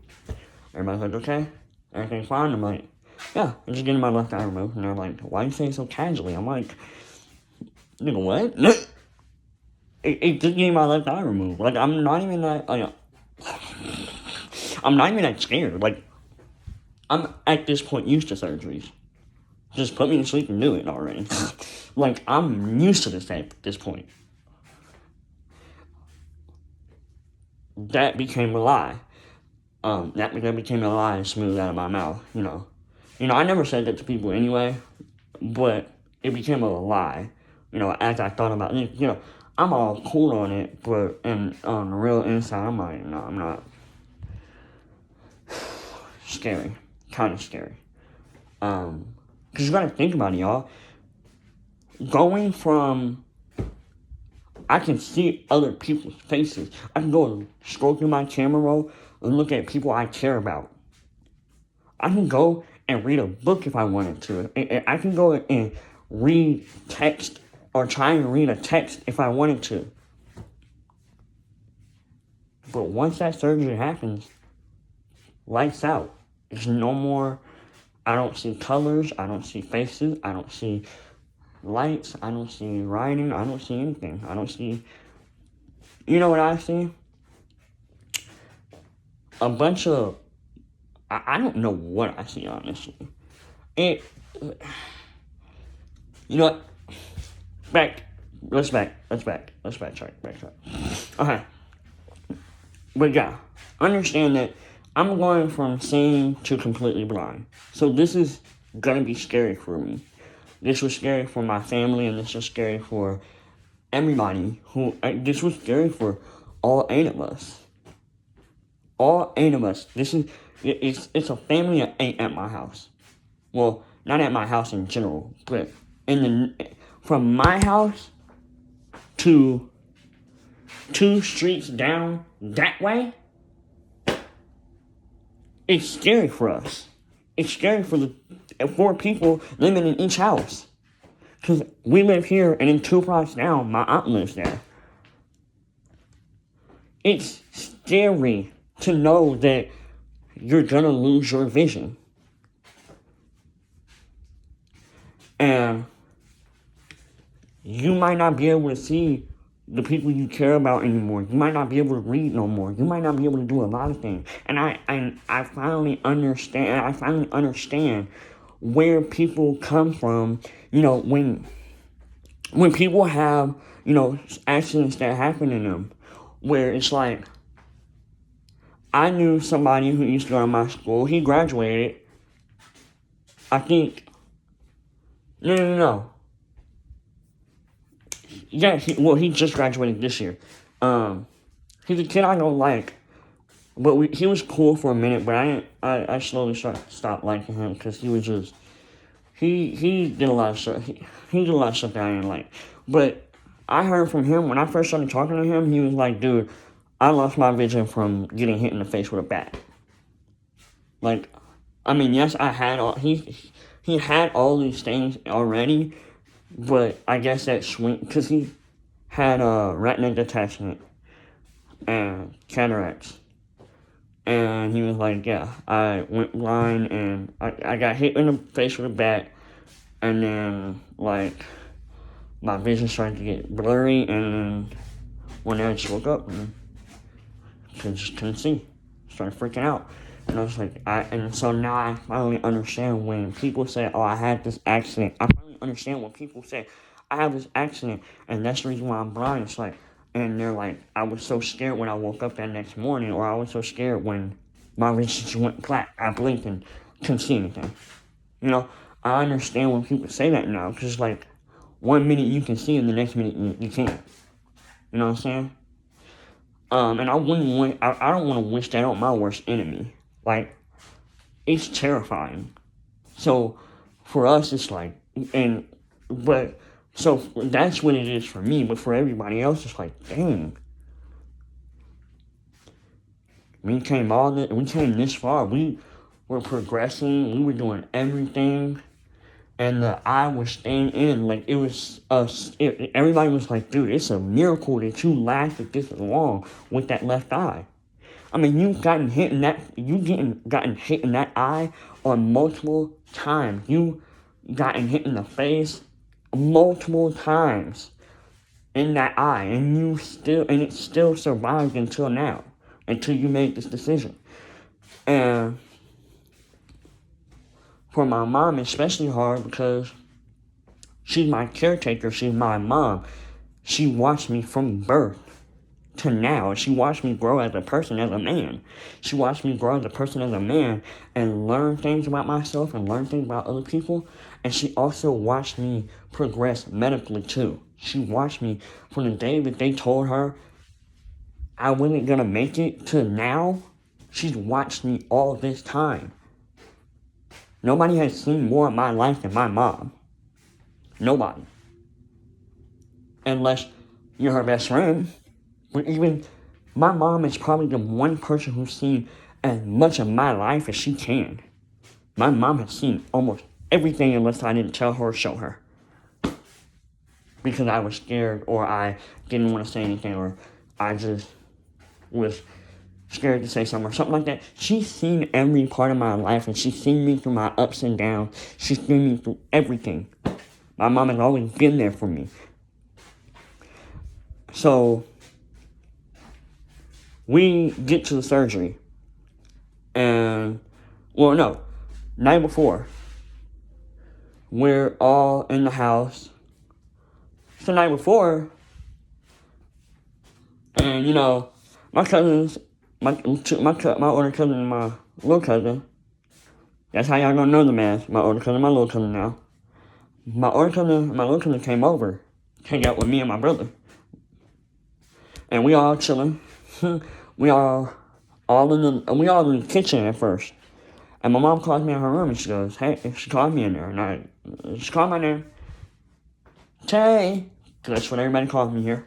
A: Everybody's like, okay, everything's fine. I'm like, yeah, I'm just getting my left eye removed. And they're like, why are you saying so casually? I'm like, nigga, what? It just getting my left eye removed. Like, I'm not even that scared. Like, I'm at this point used to surgeries. Just put me to sleep and do it already. Like, I'm used to this at this point. That became a lie. That became a lie smooth out of my mouth, I never said that to people anyway, but it became a lie, as I thought about it. I'm all cool on it, but on the real inside, I'm like, no, I'm not. Scary. Kind of scary. Because you gotta think about it, y'all. Going from, I can see other people's faces. I can go and scroll through my camera roll and look at people I care about. I can go and read a book if I wanted to. I can go and read text or try and read a text if I wanted to. But once that surgery happens, lights out. There's no more, I don't see colors, I don't see faces, I don't see lights, I don't see writing, I don't see anything. I don't see, you know what I see? A bunch of, I don't know what I see, honestly. You know what? Let's backtrack. Okay. But yeah, understand that I'm going from seeing to completely blind. So this is gonna be scary for me. This was scary for my family, and this was scary for everybody this was scary for all 8 of us. All 8 of us. It's a family of 8 at my house. Well, not at my house in general, but from my house to 2 streets down that way, it's scary for us. It's scary for people living in each house. Because we live here, and in 2 blocks down, my aunt lives there. It's scary to know that you're gonna lose your vision. And you might not be able to see the people you care about anymore. You might not be able to read no more. You might not be able to do a lot of things. And I finally understand where people come from, when people have, accidents that happen to them, where it's like, I knew somebody who used to go to my school. He graduated, I think, no. Yeah, he just graduated this year. He's a kid I don't like, but he was cool for a minute, but I slowly stopped liking him because he was just, he did a lot of stuff. He did a lot of stuff that I didn't like. But I heard from him, when I first started talking to him, he was like, dude, I lost my vision from getting hit in the face with a bat. Like, I mean, yes, he had all these things already, but I guess that because he had a retina detachment and cataracts. And he was like, yeah, I went blind and I got hit in the face with a bat, and then, like, my vision started to get blurry, and then one day I just woke up and just couldn't see. Started freaking out. And I was like, and so now I finally understand when people say, oh, I had this accident. I finally understand when people say, I have this accident, and that's the reason why I'm blind. It's like, and they're like, I was so scared when I woke up that next morning, or I was so scared when my vision just went black. I blinked and couldn't see anything. I understand when people say that now, because, like, 1 minute you can see and the next minute you can't. You know what I'm saying? And I don't want to wish that on my worst enemy. Like, it's terrifying. So, for us, it's like, so that's what it is for me, but for everybody else, it's like, dang. We came this far. We were progressing. We were doing everything. And the eye was staying in. Like, it was everybody was like, dude, it's a miracle that you lasted this long with that left eye. I mean, you've gotten hit in that eye on multiple times. You gotten hit in the face multiple times in that eye, and it still survived until now, until you made this decision. And for my mom, especially hard, because she's my caretaker, she's my mom. She watched me from birth to now. She watched me grow as a person, as a man. She watched me grow as a person, as a man, and learn things about myself and learn things about other people. And she also watched me progress medically too. She watched me from the day that they told her I wasn't gonna make it to now. She's watched me all this time. Nobody has seen more of my life than my mom. Nobody. Unless you're her best friend. But even my mom is probably the one person who's seen as much of my life as she can. My mom has seen almost everything unless I didn't tell her or show her. Because I was scared, or I didn't want to say anything, or I just was scared to say something or something like that. She's seen every part of my life, and she's seen me through my ups and downs. She's seen me through everything. My mom has always been there for me. So we get to the surgery, and night before, we're all in the house. It's the night before, and my cousins, my older cousin and my little cousin. That's how y'all gonna know them as my older cousin and my little cousin now. My older cousin and my little cousin came over to hang out with me and my brother. And we all chilling. we all in the kitchen at first. And my mom calls me in her room and she goes, hey, she called me in there. And she called my name. Tay. That's what everybody calls me here.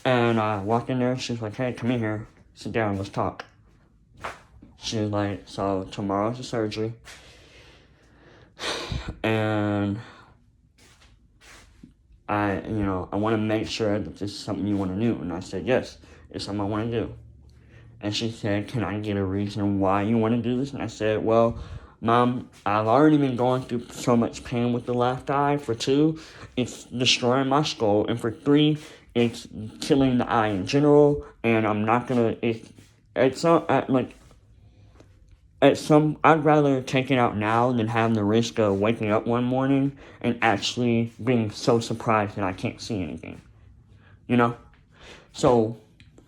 A: And I walked in there. She was like, hey, come in here. Sit down. Let's talk. She was like, so tomorrow's the surgery. And I want to make sure that this is something you want to do. And I said, yes, it's something I want to do. And she said, can I get a reason why you want to do this? And I said, well, Mom, I've already been going through so much pain with the left eye. For 2, it's destroying my skull. And for 3, it's killing the eye in general. And I'm not going to, I'd rather take it out now than have the risk of waking up one morning and actually being so surprised that I can't see anything. So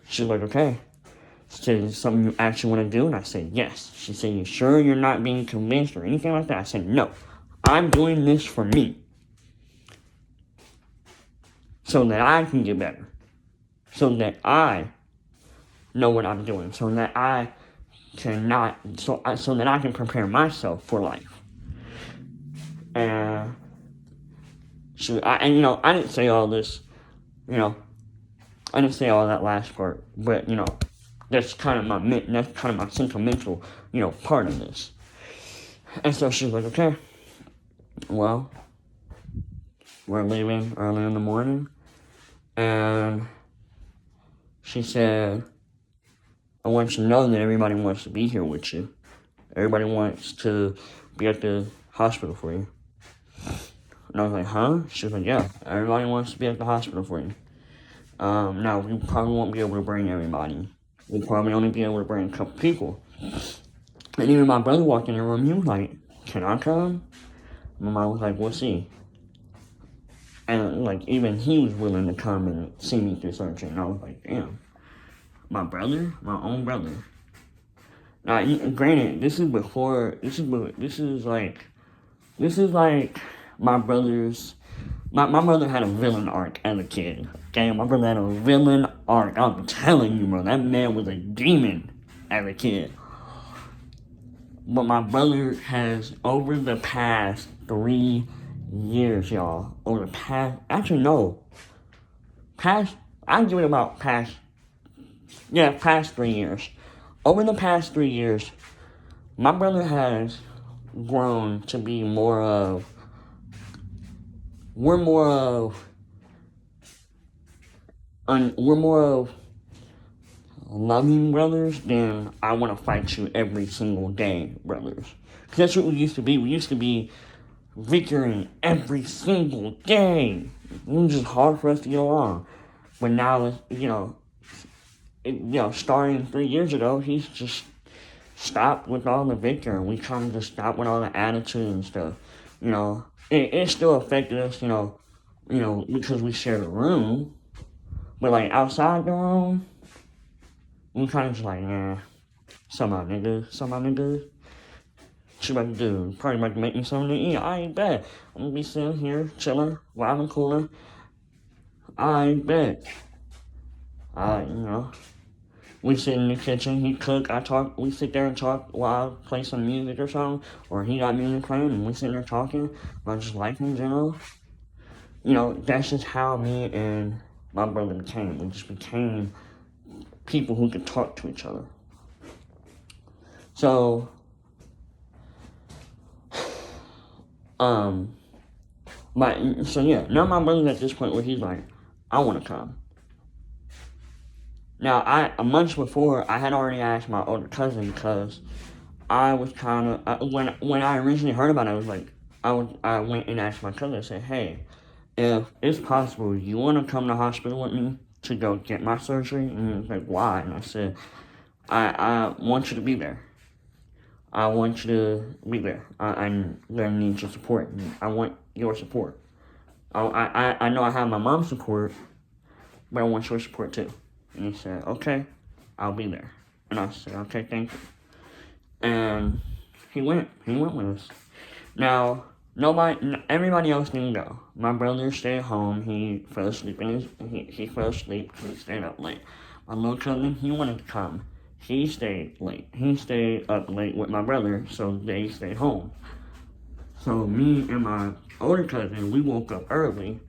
A: she's like, okay. She said, is it something you actually want to do? And I said, yes. She said, you sure you're not being convinced or anything like that? I said, no. I'm doing this for me. So that I can get better. So that I know what I'm doing. So that I that I can prepare myself for life. And I didn't say all this, I didn't say all that last part, but that's kind of my sentimental, part of this. And so she was like, okay, well, we're leaving early in the morning, and she said, I want you to know that everybody wants to be here with you. Everybody wants to be at the hospital for you. And I was like, huh? She was like, yeah, everybody wants to be at the hospital for you. Now, we probably won't be able to bring everybody. We'll probably only be able to bring a couple people. And even my brother walked in the room, he was like, can I come? My mom was like, we'll see. And even he was willing to come and see me through surgery. And I was like, damn. My brother? My own brother. Now, granted, this is like my brother's. My brother had a villain arc as a kid. Okay, my brother had a villain arc. I'm telling you, bro, that man was a demon as a kid. But my brother has, over the past 3 years, y'all, I'd give it about past 3 years. Over the past 3 years, my brother has grown to be we're more of loving brothers than I want to fight you every single day brothers. Because that's what we used to be. We used to be bickering every single day. It was just hard for us to get along. But now, starting 3 years ago, he's just stopped with all the bickering. We kind of just stopped with all the attitude and stuff. It still affected us, because we shared a room. But outside the room, we kind of just some of my niggas. She about to do, probably about to make me something to eat. I ain't bet. I'm gonna be sitting here, chilling, wilding, cooling. I ain't bet. We sit in the kitchen, he cook, I talk, we sit there and talk while I play some music or something, or he got music playing and we sit there talking about just life in general. That's just how me and my brother became. We just became people who could talk to each other. So, now my brother's at this point where he's like, I want to come. Now, a month before, I had already asked my older cousin because I was kind of, when I originally heard about it, I was like, I went and asked my cousin, I said, hey, if it's possible, you want to come to the hospital with me to go get my surgery? And he was like, why? And I said, I want you to be there. I want you to be there. I'm going to need your support. I want your support. I know I have my mom's support, but I want your support too. And he said, okay, I'll be there. And I said, okay, thank you. And he went with us. Now, everybody else didn't go. My brother stayed home. He fell asleep he fell asleep because he stayed up late. My little cousin, he wanted to come. he stayed late. He stayed up late with my brother, so they stayed home. So me and my older cousin, we woke up early,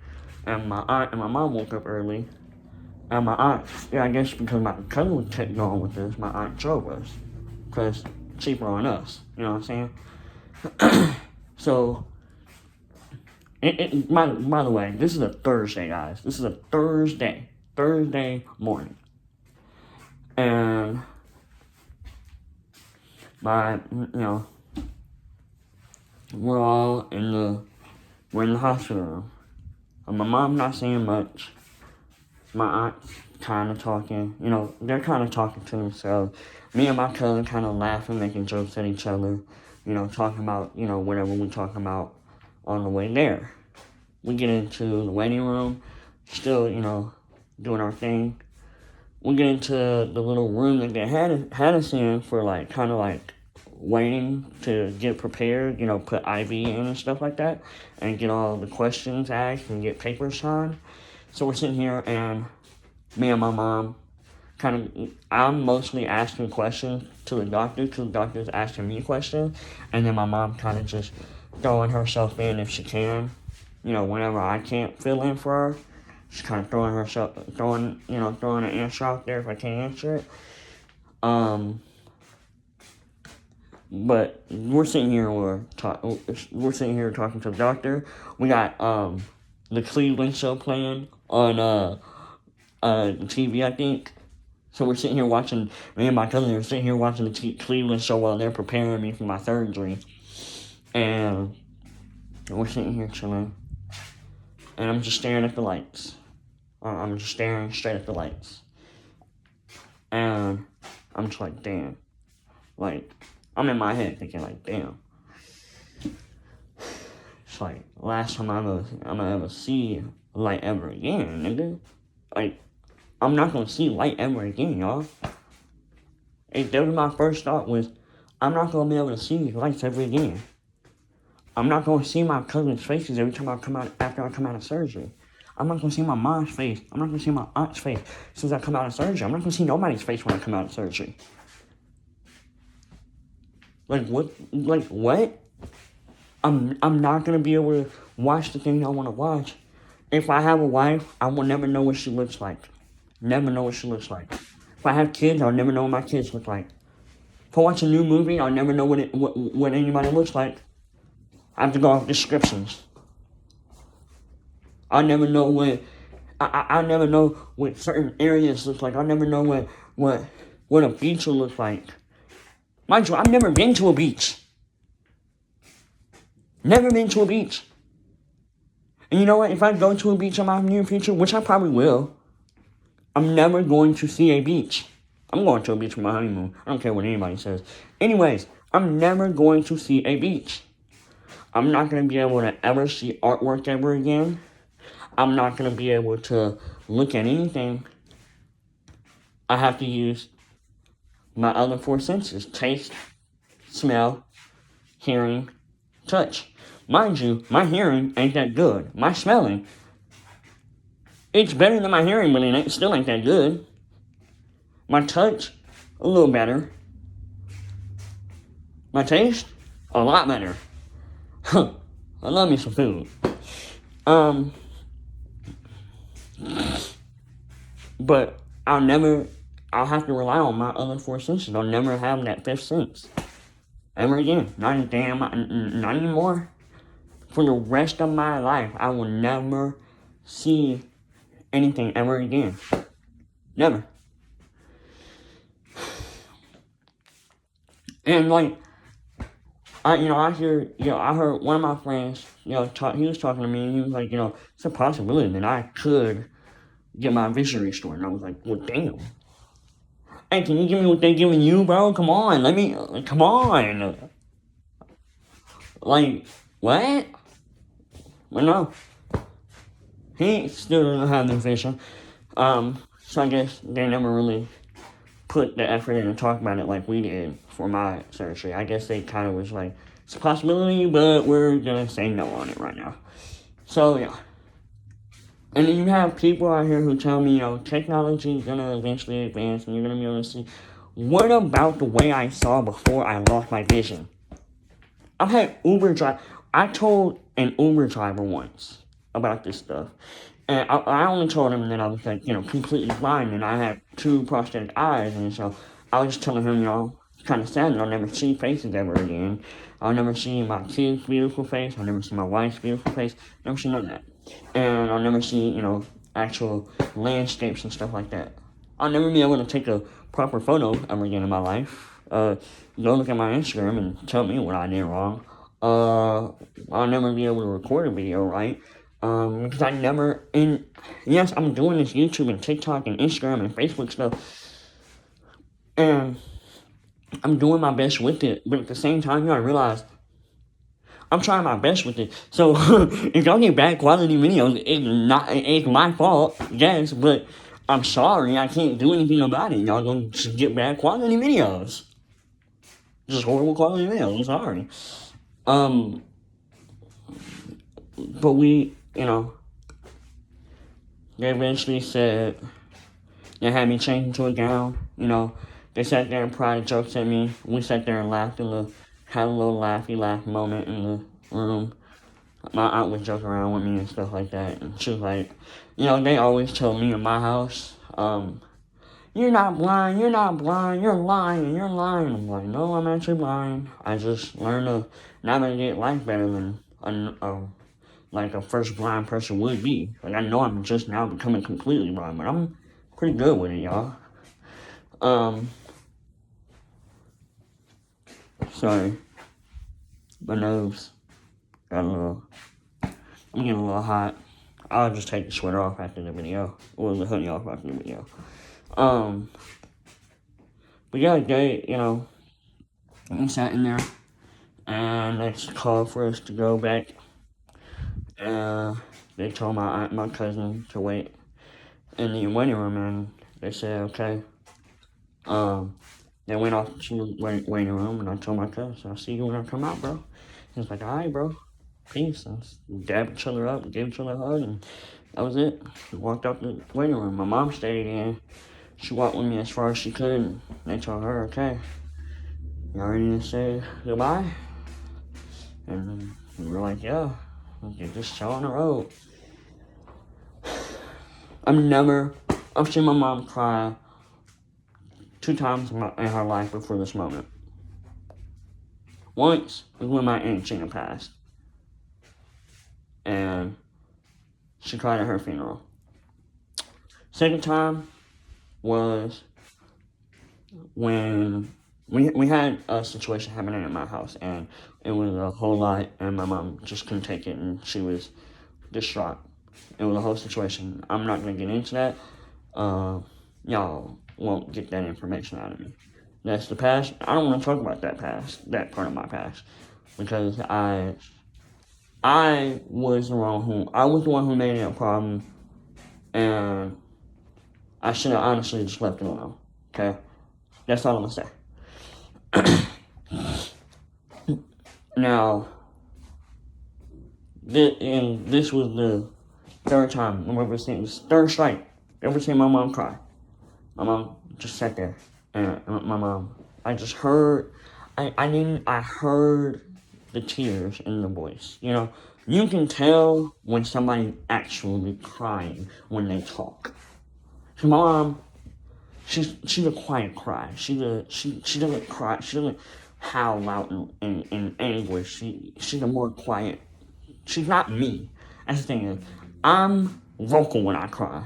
A: and my aunt and my mom woke up early. And my aunt, yeah, I guess because my cousin was kept going with us, my aunt drove us. Because cheaper on us, you know what I'm saying? So, by the way, this is a Thursday, guys. This is a Thursday morning. And we're in the hospital room. And my mom's not saying much. My aunt's kind of talking, they're kind of talking to themselves. Me and my cousin kind of laughing, making jokes at each other, talking about, whatever we talking about on the way there. We get into the waiting room, still, doing our thing. We get into the little room that they had us in for, kind of waiting to get prepared, put IV in and stuff like that, and get all the questions asked and get papers signed. So we're sitting here, and me and my mom I'm mostly asking questions to the doctor's asking me questions, and then my mom kind of just throwing herself in if she can, whenever I can't fill in for her. She's kind of throwing an answer out there if I can't answer it. But we're sitting here talking to the doctor. We got the Cleveland show playing on TV, I think. So we're sitting here watching. Me and my cousin are sitting here watching the Cleveland show while they're preparing me for my surgery, and we're sitting here chilling. And I'm just staring at the lights. I'm just staring straight at the lights, and I'm just like, damn. I'm in my head thinking damn. It's last time I'm gonna ever see light ever again, nigga. I'm not gonna see light ever again, y'all. That was my first thought was, I'm not gonna be able to see lights ever again. I'm not gonna see my cousin's faces every time after I come out of surgery. I'm not gonna see my mom's face. I'm not gonna see my aunt's face as soon as I come out of surgery. I'm not gonna see nobody's face when I come out of surgery. What? I'm not gonna be able to watch the thing I wanna watch. If I have a wife, I will never know what she looks like. Never know what she looks like. If I have kids, I'll never know what my kids look like. If I watch a new movie, I'll never know what anybody looks like. I have to go off descriptions. I'll never know I'll never know what certain areas look like. I'll never know what a beach will look like. Mind you, I've never been to a beach. Never been to a beach. And you know what? If I go to a beach in my near future, which I probably will, I'm never going to see a beach. I'm going to a beach for my honeymoon. I don't care what anybody says. Anyways, I'm never going to see a beach. I'm not going to be able to ever see artwork ever again. I'm not going to be able to look at anything. I have to use my other four senses: taste, smell, hearing, touch. Mind you, my hearing ain't that good. My smelling, it's better than my hearing, but it still ain't that good. My touch, a little better. My taste, a lot better. I love me some food. But I'll have to rely on my other four senses. I'll never have that fifth sense ever again. Not anymore. For the rest of my life, I will never see anything ever again. Never. And I heard one of my friends, he was talking to me, and he was like, it's a possibility that I could get my vision restored. And I was like, well, damn. Hey, can you give me what they giving you, bro? Come on, come on. What? But no. He still doesn't have the vision. So I guess they never really put the effort in to talk about it like we did for my surgery. I guess they kind of was like, it's a possibility, but we're gonna say no on it right now. So, yeah. And then you have people out here who tell me, technology is gonna eventually advance and you're gonna be able to see What about the way I saw before I lost my vision? I've had Uber drive. I told an Uber driver once about this stuff, and I only told him that I was like, completely blind, and I had two prosthetic eyes, and so I was just telling him, kind of sad that I'll never see faces ever again. I'll never see my kid's beautiful face. I'll never see my wife's beautiful face. Never see none of that, and I'll never see, actual landscapes and stuff like that. I'll never be able to take a proper photo ever again in my life. Go look at my Instagram and tell me what I did wrong. I'll never be able to record a video right. Because I never, and yes, I'm doing this YouTube and TikTok and Instagram and Facebook stuff, and I'm doing my best with it, but at the same time, you gotta realize, I'm trying my best with it. So, if y'all get bad quality videos, it's my fault, yes, but I'm sorry, I can't do anything about it. Y'all gonna just get bad quality videos. Just horrible quality videos, I'm sorry. But we, they eventually said, they had me change into a gown, They sat there and pried jokes at me. We sat there and laughed had a little laugh moment in the room. My aunt would joke around with me and stuff like that. And she was like, they always tell me in my house, you're not blind, you're lying. I'm like, no, I'm actually blind. I just learned to navigate life better than a first blind person would be. Like, I know I'm just now becoming completely blind, but I'm pretty good with it, y'all. Sorry. My nose got I'm getting a little hot. I'll just take the sweater off after the video. Or the hoodie off after the video. But yeah, they, we sat in there, and they called for us to go back. They told my aunt and my cousin to wait in the waiting room, and they said, okay. They went off to the waiting room, and I told my cousin, I'll see you when I come out, bro. He was like, all right, bro. Peace. We dabbed each other up, gave each other a hug, and that was it. We walked out the waiting room. My mom stayed in. She walked with me as far as she could, and they told her, okay, y'all ready to say goodbye? And we were like, yeah, get this show on the road. I've seen my mom cry 2 times in her life before this moment. Once was when my Aunt Gina passed, and she cried at her funeral. Second time was when we had a situation happening at my house, and it was a whole lot, and my mom just couldn't take it, and she was distraught. It was a whole situation. I'm not gonna get into that. Y'all won't get that information out of me. That's the past. I don't want to talk about that part of my past, because I was the one who made it a problem, and I should have honestly just left it alone. Okay, that's all I'm gonna say. Now, this was the third time I've ever seen this third strike. Ever seen my mom cry? My mom just sat there, and my mom, I just heard, I heard the tears in the voice. You can tell when somebody's actually crying when they talk. So my mom, she's a quiet cry. She doesn't cry. She doesn't howl out in anguish. She's a more quiet. She's not me. That's the thing is, I'm vocal when I cry.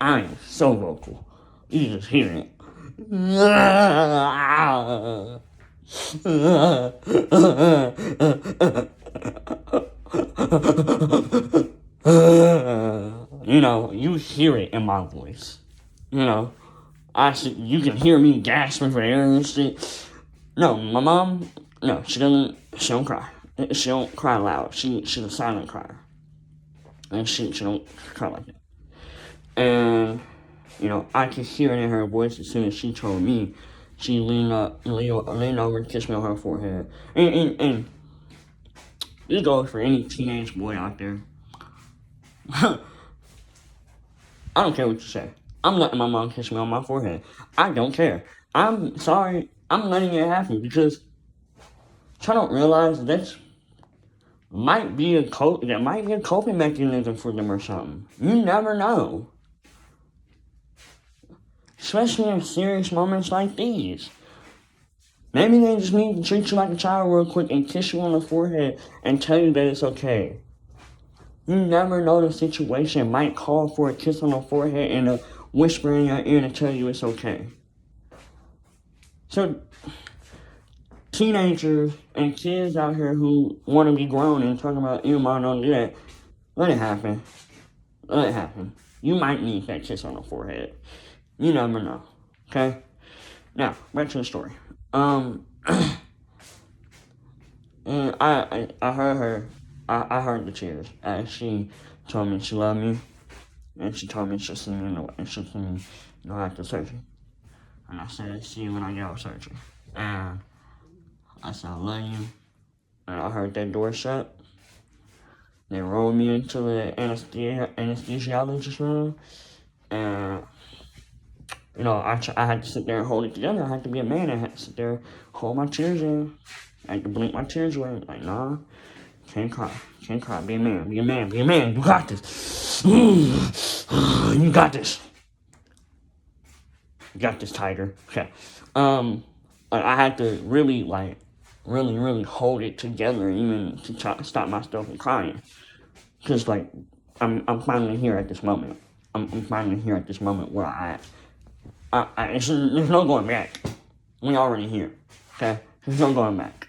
A: I am so vocal. You just hear it. You hear it in my voice. You can hear me gasping for air and shit. No, my mom, no, she don't cry. She don't cry loud. She's a silent crier. And she don't cry like that. And, I could hear it in her voice as soon as she told me. She leaned over and kissed me on her forehead. And this goes for any teenage boy out there. I don't care what you say. I'm letting my mom kiss me on my forehead. I don't care. I'm sorry, I'm letting it happen because I don't realize that might be a coping mechanism for them or something. You never know. Especially in serious moments like these. Maybe they just need to treat you like a child real quick and kiss you on the forehead and tell you that it's okay. You never know, the situation might call for a kiss on the forehead and a whisper in your ear to tell you it's okay. So, teenagers and kids out here who want to be grown and talking about you might not do that, let it happen. Let it happen. You might need that kiss on the forehead. You never know. Okay? Now, back to the story. And I heard her. I heard the tears. She told me she loved me, and she told me she'll see me she'll see me, after surgery. And I said, see you when I get out of surgery. And I said, I love you. And I heard that door shut. They rolled me into the anesthesiologist room, and I had to sit there and hold it together. I had to be a man. I had to sit there, hold my tears in. I had to blink my tears away. Like, nah, can't cry. Can't cry. Be a man. Be a man. Be a man. You got this. You got this. You got this, Tiger. Okay. I had to really, really hold it together, even to try to stop myself from crying. Cause I'm finally here at this moment. I'm finally here at this moment where there's no going back. We already here. Okay. There's no going back.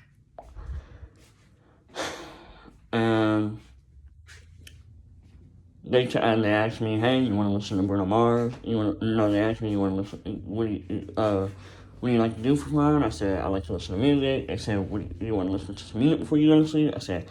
A: And they asked me, hey, you want to listen to Bruno Mars? They asked me, you want to listen, what do you like to do for fun? I said, I like to listen to music. They said, do you want to listen to some music before you go to sleep? I said,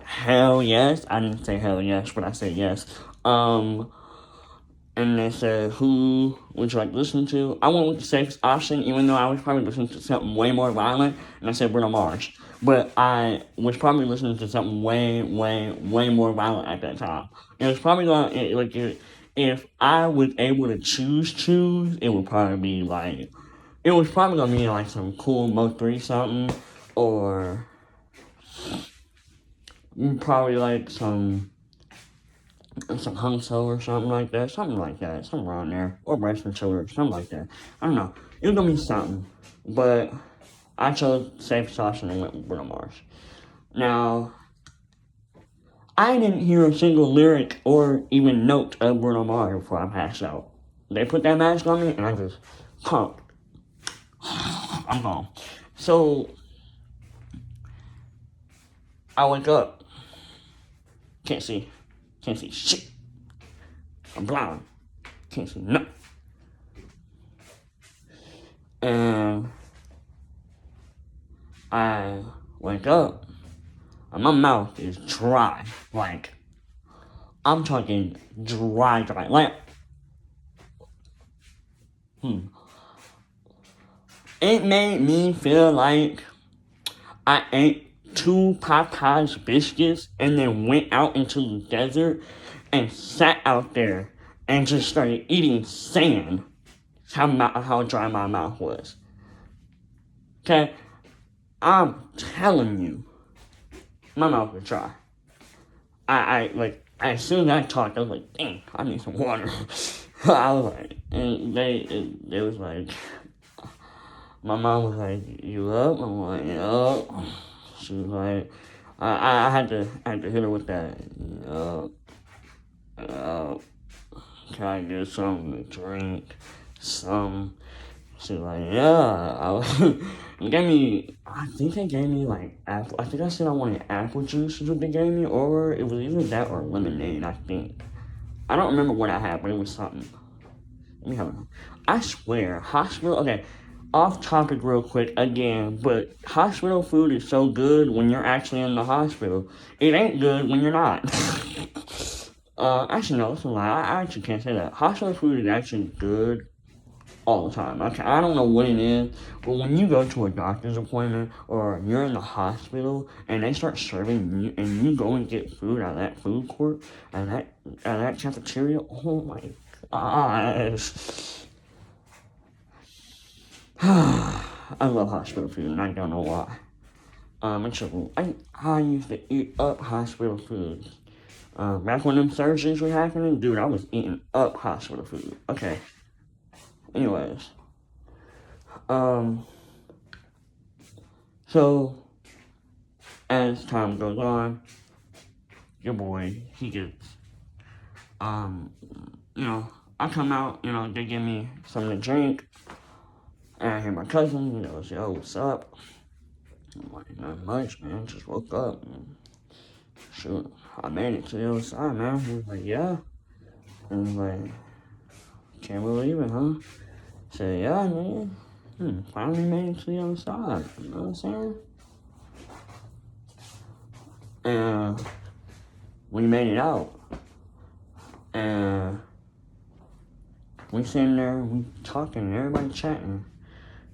A: hell yes. I didn't say hell yes, but I said yes. And they said, who would you like to listen to? I went with the safest option, even though I was probably listening to something way more violent, and I said Bruno Mars. But I was probably listening to something way more violent at that time. It was probably if I was able to choose, it would probably be some cool Mo 3 something, or probably like some Hung So or something like that, something around there, or Bryson Tiller, something like that. I don't know. It was gonna be something, but I chose safe option and went with Bruno Mars. Now, I didn't hear a single lyric or even note of Bruno Mars before I passed out. They put that mask on me, and I just pumped. I'm gone. So I wake up. Can't see shit. I'm blind. Can't see nothing. And I wake up, and my mouth is dry. Like, I'm talking dry. Like, it made me feel like I ate 2 Popeyes biscuits and then went out into the desert and sat out there and just started eating sand. How dry my mouth was. Okay? I'm telling you, my mouth was dry. As soon as I talked, I was like, dang, I need some water. I was like, and they was like, my mom was like, you up? I'm like, yup. She was like, I had to hit her with that. Can I get something to drink? Some. She was like, yeah. I think they gave me apple. I think I said I wanted apple juice is what they gave me, or it was either that or lemonade, I think. I don't remember what I had, but it was something. Let me have a. I swear, okay, off topic real quick again, but hospital food is so good when you're actually in the hospital. It ain't good when you're not. Actually, no, that's a lie. I actually can't say that. Hospital food is actually good all the time. Okay, I don't know what it is, but when you go to a doctor's appointment or you're in the hospital and they start serving you and you go and get food out of that food court, out of that cafeteria, oh my gosh. I love hospital food, and I don't know why. I used to eat up hospital food. Back when them surgeries were happening, dude, I was eating up hospital food. Okay. Anyways, um, so as time goes on, your boy, he gets, um, you know, I come out, they give me something to drink, and I hear my cousin, he goes, yo, what's up? I'm like, not much, man, just woke up, and shoot, I made it to the other side, man. He was like, yeah. And he's like, can't believe it, huh? I said, yeah, man. Finally made it to the other side. You know what I'm saying? And we made it out. And we sitting there, we talking, and everybody chatting.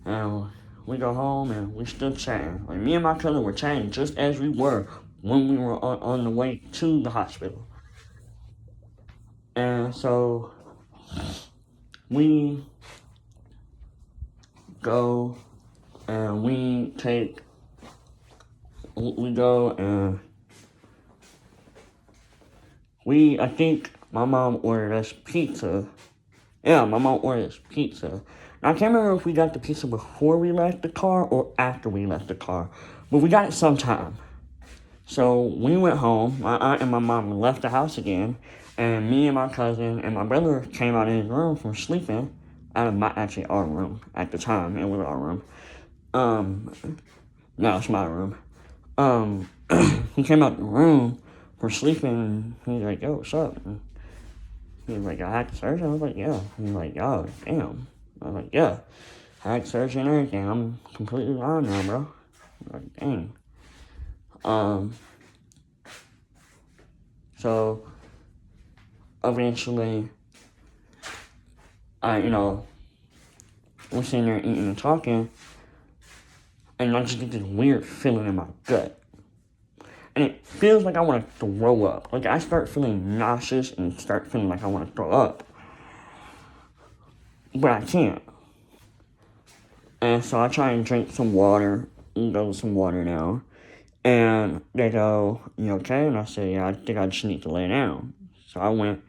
A: And we go home and we still chatting. Like, me and my cousin were chatting just as we were when we were on the way to the hospital. And so we go and we go and I think my mom ordered us pizza. Yeah, my mom ordered us pizza. Now, I can't remember if we got the pizza before we left the car or after we left the car, but we got it sometime. So we went home, my aunt and my mom left the house again, and me and my cousin and my brother came out in his room from sleeping, out of actually our room at the time, it was our room. Now it's my room. He came out the room for sleeping, and he's like, yo, what's up? And he was like, I had surgery? I was like, yeah. He's like, oh, damn. I was like, yeah. I had surgery and everything. I'm completely fine now, bro. I was like, dang. So, eventually, we're sitting there eating and talking, and I just get this weird feeling in my gut. And it feels like I want to throw up. Like, I start feeling nauseous and start feeling like I want to throw up. But I can't. And so I try and drink some water, go with some water now. And they go, you okay? And I say, yeah, I think I just need to lay down. So I went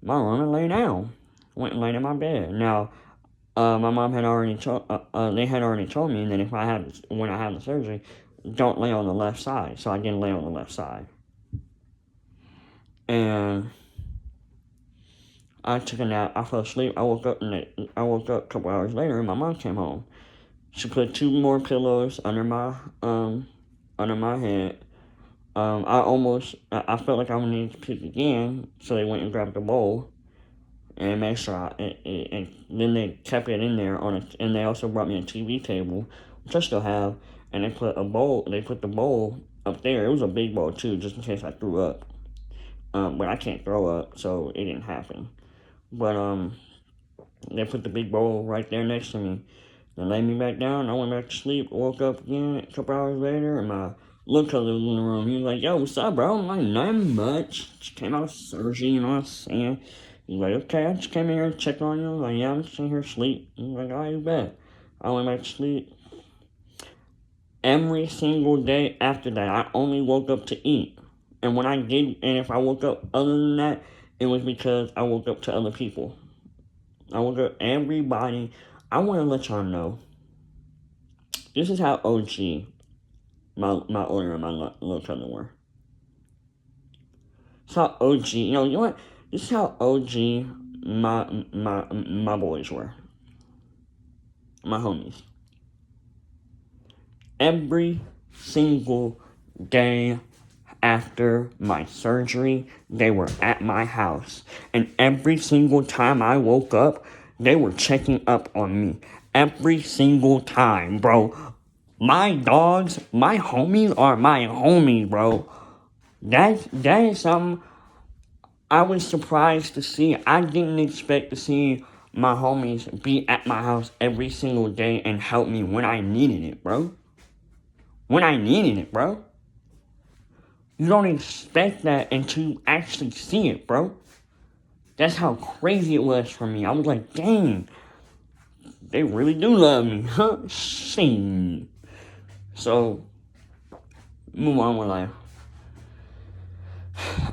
A: in my room and lay down. Went and laid in my bed. Now, my mom had already they had already told me that when I had the surgery, don't lay on the left side. So I didn't lay on the left side. And I took a nap. I fell asleep. I woke up a couple hours later, and my mom came home. She put 2 more pillows under my head. I felt like I would need to puke again, so they went and grabbed a bowl and made sure and then they kept it in there and they also brought me a TV table, which I still have, and they put the bowl up there. It was a big bowl too, just in case I threw up. But I can't throw up, so it didn't happen. But they put the big bowl right there next to me. They laid me back down. I went back to sleep. Woke up again a couple hours later, and my little cousin was in the room. He was like, yo, what's up, bro? I'm like, nothing much. Just came out of surgery, you know what I'm saying? He's like, okay, I just came in here to check on you. I was like, yeah, I'm just in here to sleep. He's like, all right, you bet. I went back to sleep. Every single day after that, I only woke up to eat. And if I woke up other than that, it was because I woke up to other people. I woke up everybody. I want to let y'all know, this is how OG my older and my little cousin were. This is how OG, you know what? This is how OG my boys were. My homies. Every single day after my surgery, they were at my house. And every single time I woke up, they were checking up on me. Every single time, bro. My dogs, my homies are my homies, bro. That is something I was surprised to see. I didn't expect to see my homies be at my house every single day and help me when I needed it, bro. When I needed it, bro. You don't expect that until you actually see it, bro. That's how crazy it was for me. I was like, dang. they really do love me. Huh? Shame. So, move on with life.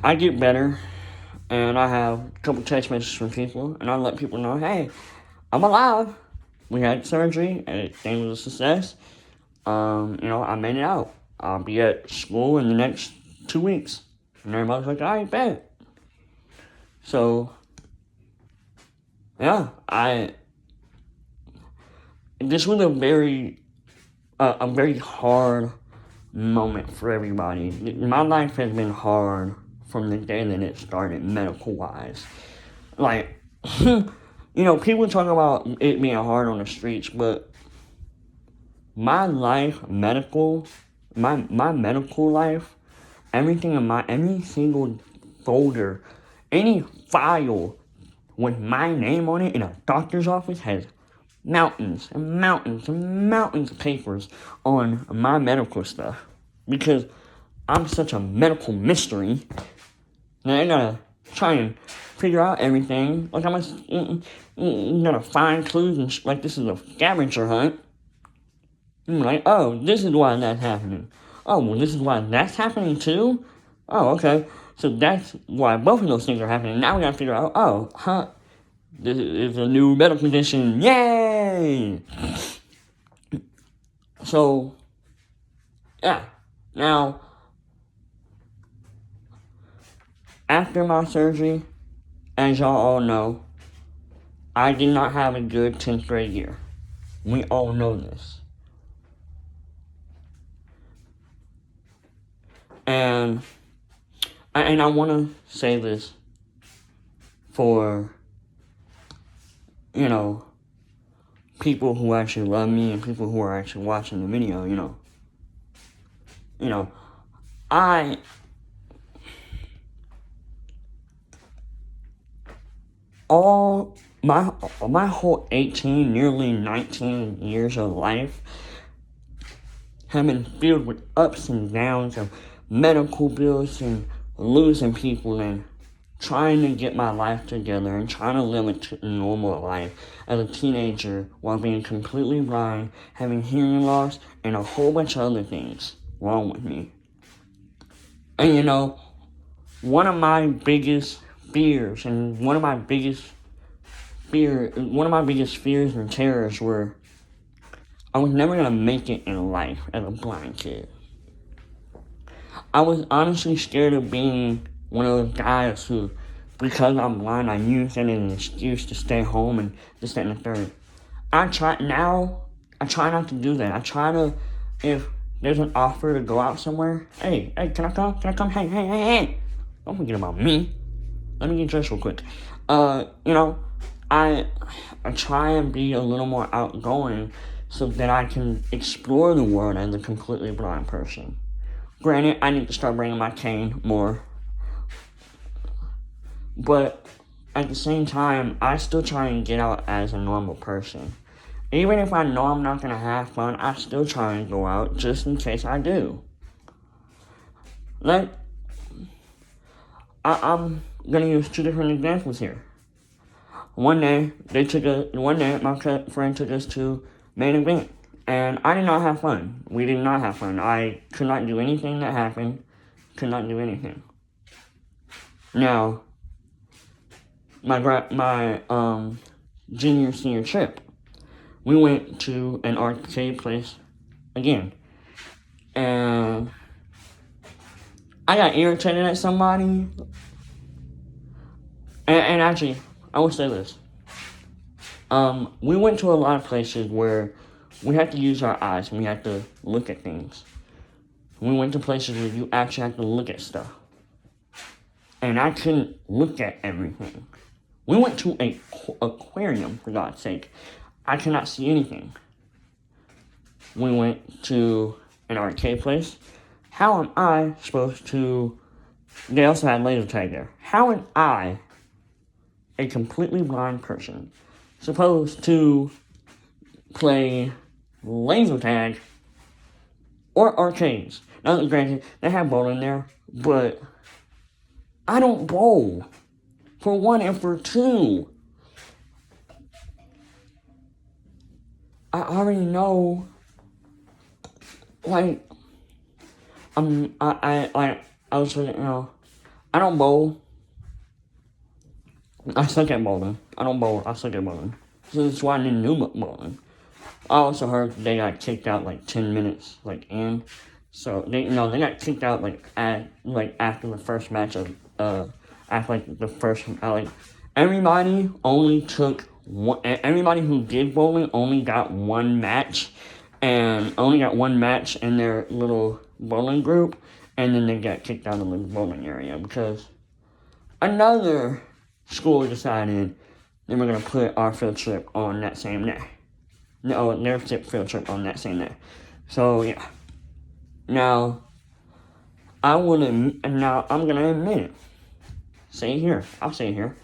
A: I get better, and I have a couple text messages from people, and I let people know, hey, I'm alive. We had surgery, and everything was a success. I made it out. I'll be at school in the next 2 weeks. And everybody's like, I bet. So, yeah, this was a very hard moment for everybody. My life has been hard from the day that it started, medical wise. Like, people talk about it being hard on the streets, but my medical life, everything in any single folder, any file with my name on it in a doctor's office has mountains and mountains and mountains of papers on my medical stuff. Because I'm such a medical mystery that I gotta try and figure out everything. Like, I'm gonna find clues and like this is a scavenger hunt. I'm like, oh, this is why that's happening. Oh, well, this is why that's happening too? Oh, okay. So that's why both of those things are happening. Now we gotta figure out, this is a new medical condition. Yay! So, yeah. Now, after my surgery, as y'all all know, I did not have a good 10th grade year. We all know this. And I want to say this for, people who actually love me and people who are actually watching the video, all my whole 18, nearly 19 years of life have been filled with ups and downs of medical bills and losing people and trying to get my life together and trying to live a normal life as a teenager while being completely blind, having hearing loss, and a whole bunch of other things wrong with me. And one of my biggest fears and one of my biggest fears and terrors were I was never gonna make it in life as a blind kid. I was honestly scared of being one of those guys who, because I'm blind, I use that as an excuse to stay home and this, that, and the third. I try not to do that. I try to, if there's an offer to go out somewhere, hey, can I come? Hey. Don't forget about me. Let me get dressed real quick. I try and be a little more outgoing so that I can explore the world as a completely blind person. Granted, I need to start bringing my cane more. But at the same time, I still try and get out as a normal person. Even if I know I'm not going to have fun, I still try and go out just in case I do. Like, I'm going to use two different examples here. One day, my friend took us to Main Event. And I did not have fun. We did not have fun. I could not do anything that happened. Could not do anything. Now, my senior trip, we went to an arcade place again. And I got irritated at somebody. And actually, I will say this. We went to a lot of places where we had to use our eyes and we had to look at things. We went to places where you actually had to look at stuff. And I couldn't look at everything. We went to an aquarium, for God's sake. I could not see anything. We went to an arcade place. How am I supposed to... They also had laser tag there. How am I, a completely blind person, supposed to play laser tag or arcades? Now, granted, they have bowling there, but I don't bowl, for one, and for two, I already know, like, I was like, I don't bowl. I suck at bowling. I don't bowl. I suck at bowling. So that's why I didn't do bowling. I also heard they got kicked out like 10 minutes in. So they got kicked out after the first match of after the first everybody only took one. Everybody who did bowling only got one match, and only got one match in their little bowling group, and then they got kicked out of the bowling area because another school decided they were gonna put our field trip on that same day. No, their field trip on that same day. So yeah. Now I'm gonna admit it. I'll say it here.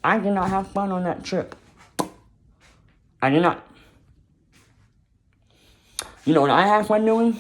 A: I did not have fun on that trip. I did not. You know what I had fun doing?